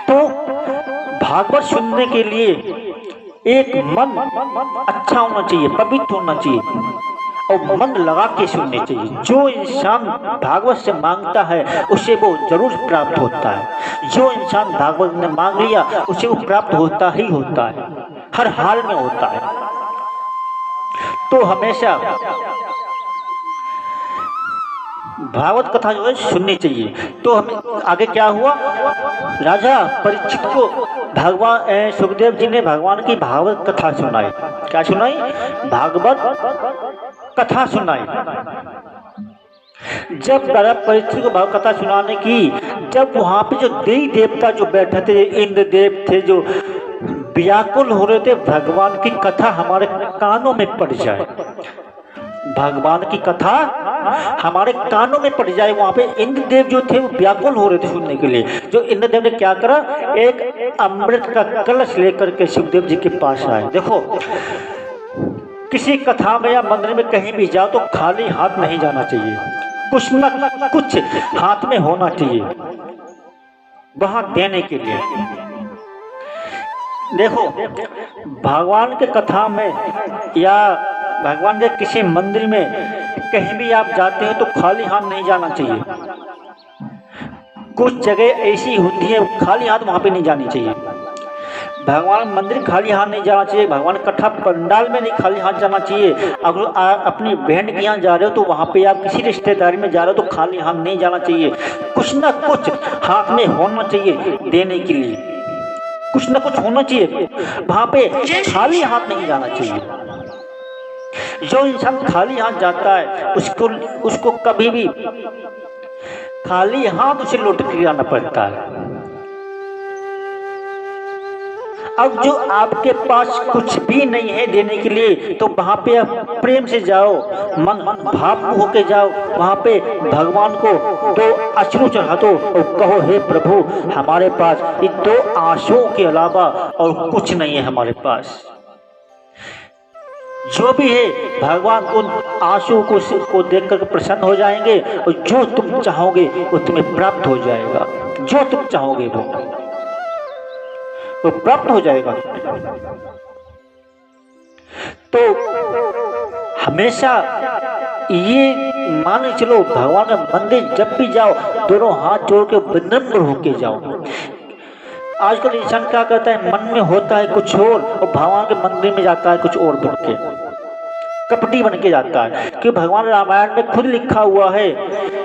तो भागवत सुनने के लिए एक मन अच्छा होना चाहिए, पवित्र होना चाहिए और मन लगा के सुनने चाहिए। जो इंसान भागवत से मांगता है उसे वो जरूर प्राप्त होता है। जो इंसान भागवत ने मांग लिया उसे वो प्राप्त होता ही होता है, हर हाल में होता है। तो हमेशा भागवत कथा जो है सुननी चाहिए। तो हमें आगे क्या हुआ, राजा परीक्षित को भगवान सुखदेव जी ने भगवान की भागवत कथा सुनाई। क्या सुनाई? भागवत कथा सुनाई। जब राजा परीक्षित को भागवत कथा सुनाने की, जब वहां पे जो देवी देवता जो बैठे थे, इंद्र देव थे, जो व्याकुल हो रहे थे भगवान की कथा हमारे कानों में पड़ जाए, भगवान की कथा हमारे कानों में पड़ जाए। वहां पे इंद्रदेव जो थे वो व्याकुल हो रहे थे सुनने के लिए। जो इंद्रदेव ने क्या करा, एक अमृत का कलश लेकर के सुखदेव जी के पास आए। देखो किसी कथा में या मंदिर में कहीं भी जाओ तो खाली हाथ नहीं जाना चाहिए, कुछ न कुछ हाथ में होना चाहिए वहां देने के लिए। देखो भगवान के कथा में या भगवान के किसी मंदिर में कहीं भी आप जाते हो तो खाली हाथ नहीं जाना चाहिए। कुछ जगह ऐसी होती है खाली हाथ वहां पे नहीं जानी चाहिए। भगवान मंदिर खाली हाथ नहीं जाना चाहिए, भगवान कथा पंडाल में नहीं खाली हाथ जाना चाहिए। अगर आप अपनी बहन के यहाँ जा रहे हो तो वहां पे आप किसी रिश्तेदारी में जा रहे हो तो खाली हाथ नहीं जाना चाहिए। कुछ ना कुछ हाथ में होना चाहिए देने के लिए, कुछ ना कुछ होना चाहिए वहां पे, खाली हाथ नहीं जाना चाहिए। जो इंसान खाली हाथ जाता है उसको कभी भी खाली हाथ उसे लौट के आना पड़ता है। अब जो आपके पास कुछ भी नहीं है देने के लिए तो वहां पे आप प्रेम से जाओ, मन भावुक होके जाओ, वहां पे भगवान को 2 अश्रु चढ़ा दो और कहो हे प्रभु हमारे पास इन 2 आंसुओं के अलावा और कुछ नहीं है हमारे पास। जो भी है भगवान उन आंसू को देखकर प्रसन्न हो जाएंगे और जो तुम चाहोगे वो तुम्हें प्राप्त हो जाएगा। जो तुम चाहोगे वो प्राप्त हो जाएगा। तो हमेशा ये मान चलो भगवान का मंदिर जब भी जाओ दोनों हाथ जोड़ के विनम्र होके जाओ। आजकल इंसान क्या करता है, मन में होता है कुछ और भगवान के मंदिर में जाता है कुछ और बन के, कपटी बन के जाता है। कि भगवान रामायण में खुद लिखा हुआ है,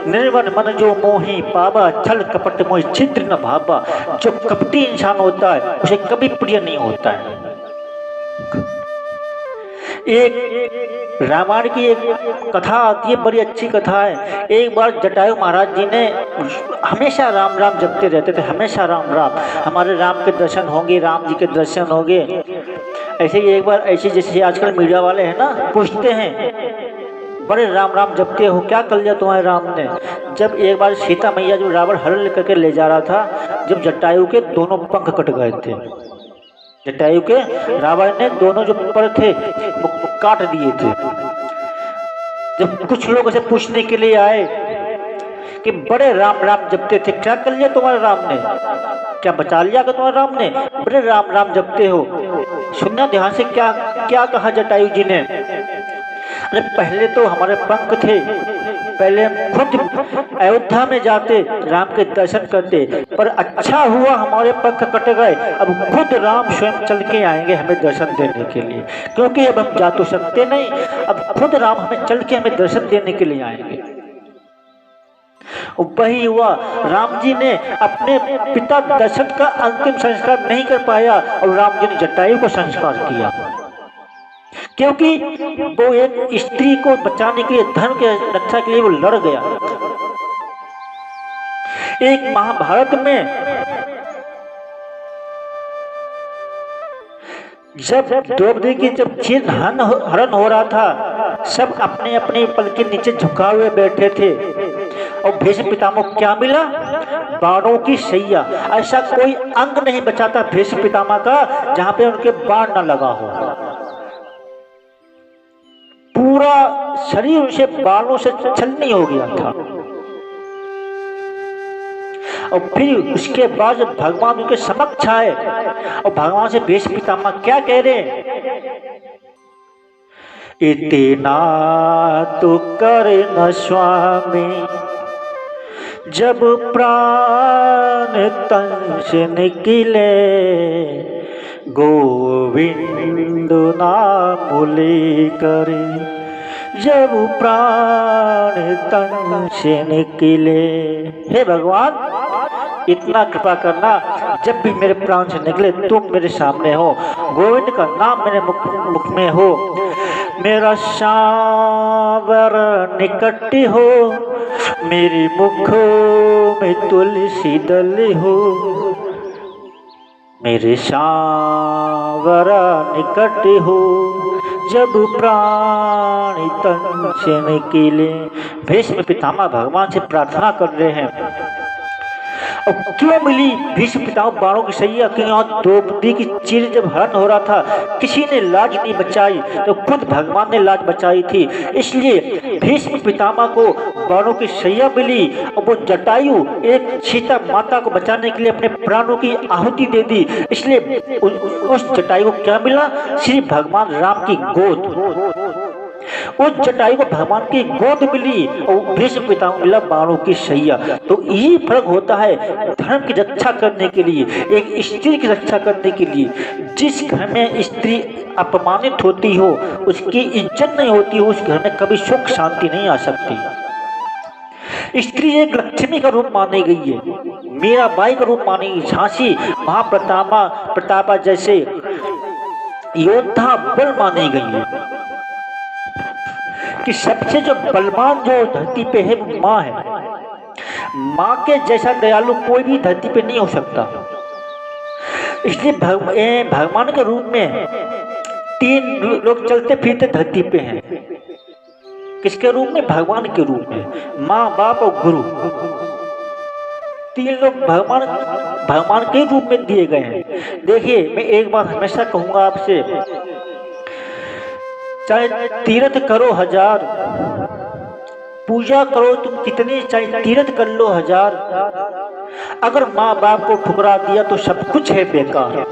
निर्मल मन जो मोही पावा छल कपट मोहि छिद्र न भावा। जो कपटी इंसान होता है उसे कभी प्रिय नहीं होता है। एक रामायण की एक कथा आती है, बड़ी अच्छी कथा है। एक बार जटायु महाराज जी ने हमेशा राम राम जपते रहते थे, हमेशा राम राम, हमारे राम के दर्शन होंगे, राम जी के दर्शन होंगे। ऐसे ही एक बार ऐसे जैसे आजकल मीडिया वाले हैं ना, पूछते हैं बड़े राम राम जपते हो, क्या कर लिया तुम्हारे राम ने। जब एक बार सीता मैया जो रावण हरण लेकर के ले जा रहा था, जब जटायु के दोनों पंख कट गए थे, जटायु के रावण ने दोनों जो पर थे वो काट दिए थे। जब कुछ लोग ऐसे पूछने के लिए आए कि बड़े राम राम जपते थे, क्या कर लिया तुम्हारे राम ने, क्या बचा लिया कि तुम्हारे राम ने, बड़े राम राम जपते हो। सुनना ध्यान से, क्या क्या कहा जटायु जी ने। अरे पहले तो हमारे पंख थे, पहले हम खुद अयोध्या में जाते, राम के दर्शन करते, पर अच्छा हुआ हमारे पंख कट गए। अब खुद राम स्वयं चल के आएंगे हमें दर्शन देने के लिए, क्योंकि अब हम जा तो सकते नहीं, अब खुद राम हमें चल के हमें दर्शन देने के लिए आएंगे। वही हुआ, राम जी ने अपने पिता दशरथ का अंतिम संस्कार नहीं कर पाया और राम जी ने जटायु को संस्कार किया, क्योंकि वो एक स्त्री को बचाने के लिए, धर्म के रक्षा के लिए वो लड़ गया। एक महाभारत में जब द्रौपदी की जब चीर हरण हो रहा था, सब अपने अपने पल के नीचे झुका हुए बैठे थे और भीष्म पितामह को क्या मिला? बाणों की सैया। ऐसा कोई अंग नहीं बचा था भीष्म पितामह का जहां पे उनके बाण न लगा हो। पूरा शरीर उनसे बाणों से छलनी हो गया था। और फिर उसके बाद जब भगवान उनके समक्ष आए और भगवान से भीष्म पितामह क्या कह रहे हैं? इतना तो कर न स्वामी, जब प्राण तन से निकले, गोविंद नाम लेकर जब प्राण तन से निकले। हे भगवान, इतना कृपा करना, जब भी मेरे प्राण से निकले तुम मेरे सामने हो, गोविंद का नाम मेरे मुख में हो, मेरा सांवर निकट हो, मेरे मुख में तुलसी दल हो, मेरे सांवर निकट हो, जब प्राण तन से निकले। भीष्म पितामह भगवान से प्रार्थना कर रहे हैं। और क्यों मिली भीष्म पितामह बाणों की सैया? कि यहाँ द्रौपदी की चीर जब हरण हो रहा था, किसी ने लाज नहीं बचाई, तो खुद भगवान ने लाज बचाई थी। इसलिए भीष्म पितामह को बाणों की सैया मिली और वो जटायु एक सीता माता को बचाने के लिए अपने प्राणों की आहुति दे दी। इसलिए उस जटायु को क्या मिला? श्री भगवान राम की गोद। उस जटायु को भगवान की गोद मिली और भीष्म पितामह मिला बाणों की सैया। तो यही फर्क होता है धर्म की रक्षा करने के लिए, एक स्त्री की रक्षा करने के लिए। जिस घर में स्त्री अपमानित होती हो, उसकी इज्जत नहीं होती हो, उस घर में कभी सुख शांति नहीं आ सकती। स्त्री एक लक्ष्मी का रूप मानी गई है, मीराबाई का रूप मानी गई, झांसी महाप्रतापा जैसे योद्धा बल मानी गई है। कि सबसे जो बलवान जो धरती पे है वो माँ है। माँ के जैसा दयालु कोई भी धरती पे नहीं हो सकता। इसलिए भगवान के रूप में 3 लोग चलते फिरते धरती पे हैं। किसके रूप में? भगवान के रूप में। माँ, बाप और गुरु, 3 लोग भगवान के रूप में दिए गए हैं। देखिए, मैं एक बात हमेशा कहूंगा आपसे, चाहे तीर्थ करो 1000, पूजा करो तुम कितनी, चाहे तीर्थ कर लो 1000, अगर माँ बाप को ठुकरा दिया तो सब कुछ है बेकार।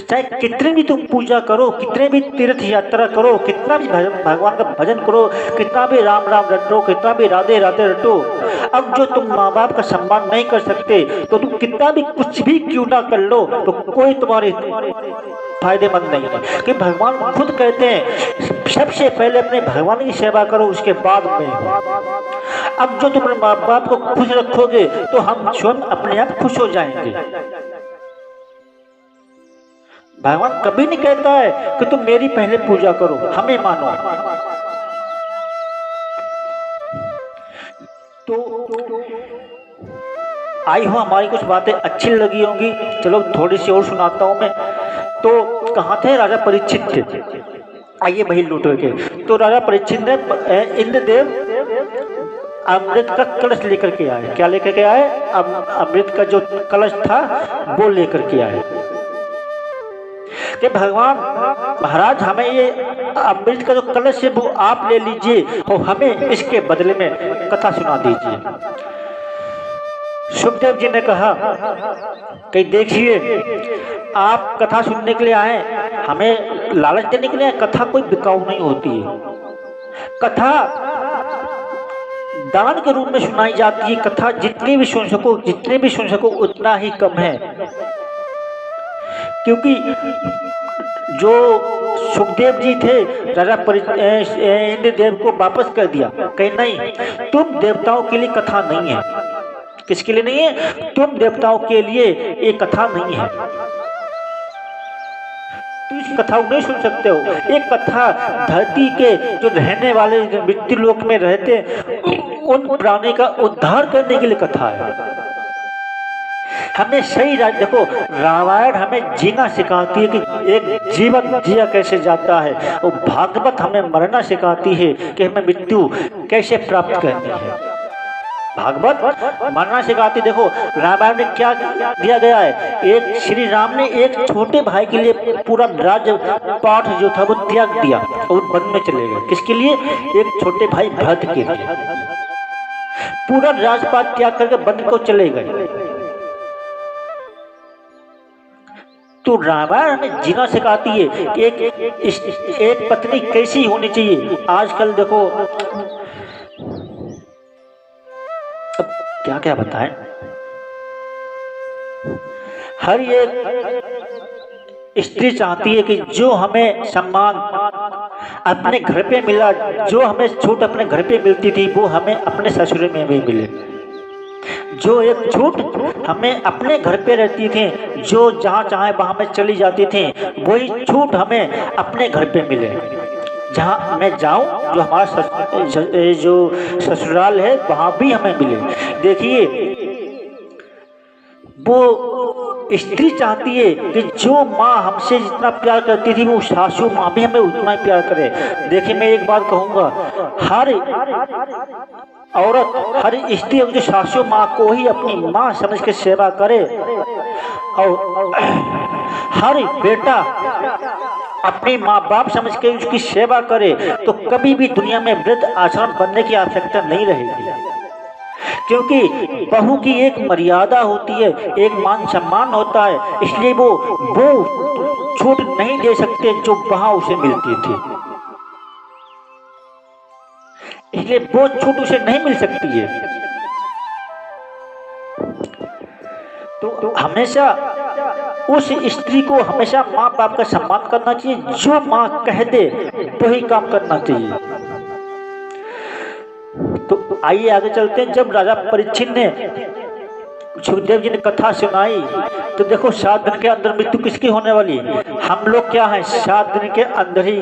चाहे कितने भी तुम पूजा करो, कितने भी तीर्थ यात्रा करो, कितना भी भगवान का भजन करो, कितना भी राम राम रटो, कितना भी राधे राधे रटो, अब जो तुम माँ बाप का सम्मान नहीं कर सकते तो तुम कितना भी कुछ भी क्यों ना कर लो तो कोई तुम्हारे फायदेमंद नहीं है। कि भगवान खुद कहते हैं सबसे पहले अपने भगवान की सेवा करो, उसके बाद में। अब जो तुम अपने माँ बाप को खुश रखोगे तो हम स्वयं अपने आप खुश हो जाएंगे। भगवान कभी नहीं कहता है कि तुम मेरी पहले पूजा करो, हमें मानो। तो आई हो हमारी कुछ बातें अच्छी लगी होंगी, चलो थोड़ी सी और सुनाता हूं मैं। तो कहाँ थे? राजा परीक्षित थे। आइए वही लूटो के। तो राजा परीक्षित ने इंद्रदेव अमृत का कलश लेकर के आए। क्या लेकर के आए? अमृत का जो कलश था वो लेकर के आए कि भगवान महाराज हमें ये अमृत का जो कलश है वो आप ले लीजिए और हमें इसके बदले में कथा सुना दीजिए। सुखदेव जी ने कहा कि देखिए, आप कथा सुनने के लिए आए, हमें लालच देने के लिए। कथा कोई बिकाऊ नहीं होती है। कथा दान के रूप में सुनाई जाती है। कथा जितनी भी सुन सको उतना ही कम है, क्योंकि जो सुखदेव जी थे राजा इंद्रदेव को वापस कर दिया, कहीं नहीं, तुम देवताओं के लिए कथा नहीं है। किसके लिए नहीं है? तुम देवताओं के लिए ये कथा नहीं है, तुम इस कथा को नहीं सुन सकते हो। एक कथा धरती के जो रहने वाले मृत्यु लोक में रहते उन प्राणी का उद्धार करने के लिए कथा है। हमें सही देखो, रामायण हमें जीना सिखाती है कि एक जीवन जिया कैसे जाता है, और भागवत हमें मरना सिखाती है कि हमें मृत्यु कैसे प्राप्त करनी है। भागवत मरना सिखाती। देखो रामायण में क्या दिया गया है, एक श्री राम ने एक छोटे भाई के लिए पूरा राज्य पाठ जो था वो त्याग दिया और वन में चले गए। किसके लिए? एक छोटे भाई भरत के लिए पूरा राजपाट त्याग करके वन को चले गए। तो रामायण हमें जीना सिखाती है कि एक पत्नी कैसी होनी चाहिए। आजकल देखो अब क्या क्या बताएं, हर एक स्त्री चाहती है कि जो हमें सम्मान अपने घर पे मिला, जो हमें छूट अपने घर पे मिलती थी, वो हमें अपने ससुर में भी मिले। जो एक छूट हमें अपने घर पे रहती थी, जो जहाँ चाहे वहाँ में चली जाती थी, वही छूट हमें अपने घर पे मिले। जहाँ मैं जाऊँ, जो हमारा जो ससुराल है, वहाँ भी हमें मिले। देखिए वो स्त्री चाहती है कि जो माँ हमसे जितना प्यार करती थी, वो सासू माँ भी हमें उतना ही प्यार करे। देखिए मैं एक बात कहूँगा, हर औरत, हर स्त्री जो सासू माँ को ही अपनी माँ समझ के सेवा करे, और हर बेटा अपने माँ बाप समझ के उसकी सेवा करे, तो कभी भी दुनिया में वृद्ध आश्रम बनने की आवश्यकता नहीं रहेगी। क्योंकि बहू की एक मर्यादा होती है, एक मान सम्मान होता है, इसलिए वो छूट नहीं दे सकते जो वहां उसे मिलती थी, इसलिए वो छूट उसे नहीं मिल सकती है। तो हमेशा उस स्त्री को हमेशा माँ बाप का सम्मान करना चाहिए, जो माँ कह दे वही काम करना चाहिए। तो आइए आगे चलते हैं। जब राजा परीक्षित ने सुखदेव जी ने कथा सुनाई, तो देखो 7 दिन के अंदर मृत्यु किसकी होने वाली है? हम लोग क्या हैं, 7 दिन के अंदर ही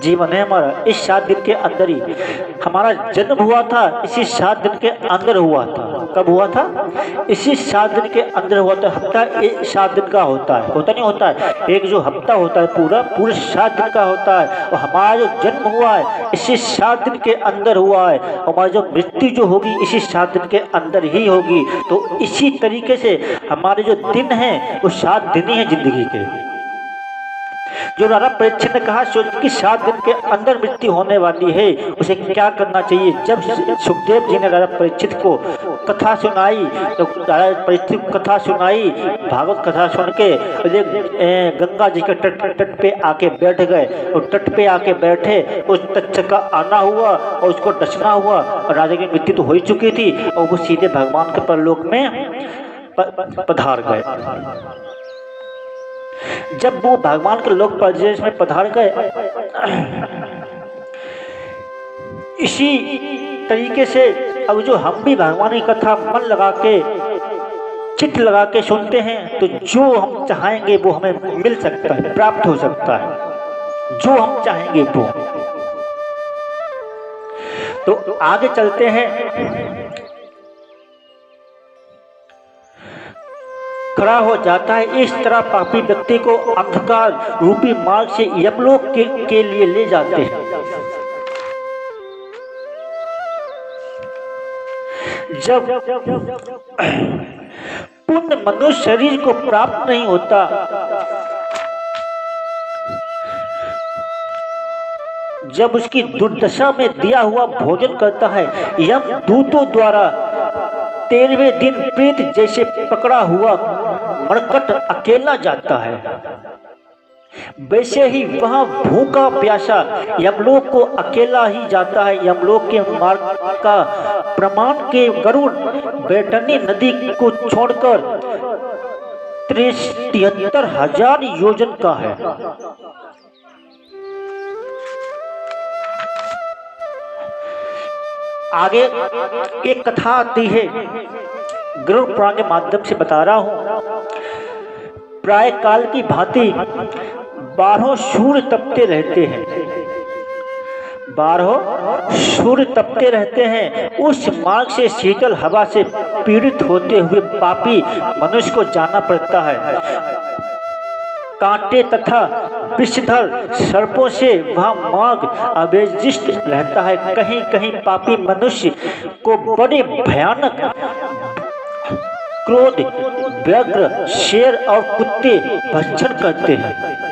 जीवन है हमारा। इस 7 दिन के अंदर ही हमारा जन्म हुआ था, इसी 7 दिन के अंदर हुआ था। कब हुआ था? इसी 7 दिन के अंदर हुआ था। हफ्ता 7 दिन का होता है, होता नहीं होता है? एक जो हफ्ता होता है पूरे 7 दिन का होता है, और हमारा जो जन्म हुआ है इसी 7 दिन के अंदर हुआ है। हमारी जो मृत्यु जो होगी इसी 7 दिन के अंदर ही होगी। तो इसी तरीके से हमारे जो दिन हैं वो 7 दिन ही हैं जिंदगी के। जो राजा परीक्षित ने कहा कि 7 दिन के अंदर मृत्यु होने वाली है, उसे क्या करना चाहिए? जब सुखदेव जी ने राजा परीक्षित को कथा सुनाई, तो राजा परीक्षित को कथा सुनाई, भागवत कथा सुन के गंगा जी के तट पे आके बैठ गए, और तट पे आके बैठे, उस तक्षक का आना हुआ और उसको डसना हुआ, और राजा की मृत्यु तो हो ही चुकी थी, और वो सीधे भगवान के परलोक में पधार गए। जब वो भगवान के लोक परदेश में पधार गए, इसी तरीके से अब जो हम भी भगवान की कथा मन लगा के, चित्त लगा के सुनते हैं, तो जो हम चाहेंगे वो हमें मिल सकता है, प्राप्त हो सकता है, जो हम चाहेंगे वो। तो आगे चलते हैं। खड़ा हो जाता है, इस तरह पापी व्यक्ति को अंधकार रूपी मार्ग से यमलोक के लिए ले जाते हैं। जब पुण्य मनुष्य शरीर को प्राप्त नहीं होता, जब उसकी दुर्दशा में दिया हुआ भोजन करता है, यम दूतों द्वारा 13वें दिन प्रेत जैसे पकड़ा हुआ मरकट अकेला जाता है। वैसे ही वहां भूखा प्यासा यमलोक को अकेला ही जाता है। यमलोक के मार्ग का प्रमाण के गरुड़ बैठनी नदी को छोड़कर 73,000 योजन का है। आगे एक कथा आती है, गरुड़ पुराण के माध्यम से बता रहा हूं। प्राय काल की भांति 12 सूर्य तपते रहते हैं। 12 सूर्य तपते रहते हैं। उस मार्ग से शीतल हवा से पीड़ित होते हुए पापी मनुष्य को जाना पड़ता है। कांटे तथा विषधर सर्पों से वह मार्ग अवेजित रहता है। कहीं कहीं पापी मनुष्य को बड़े भयानक क्रोध, व्याघ्र, शेर और कुत्ते भक्षण करते हैं।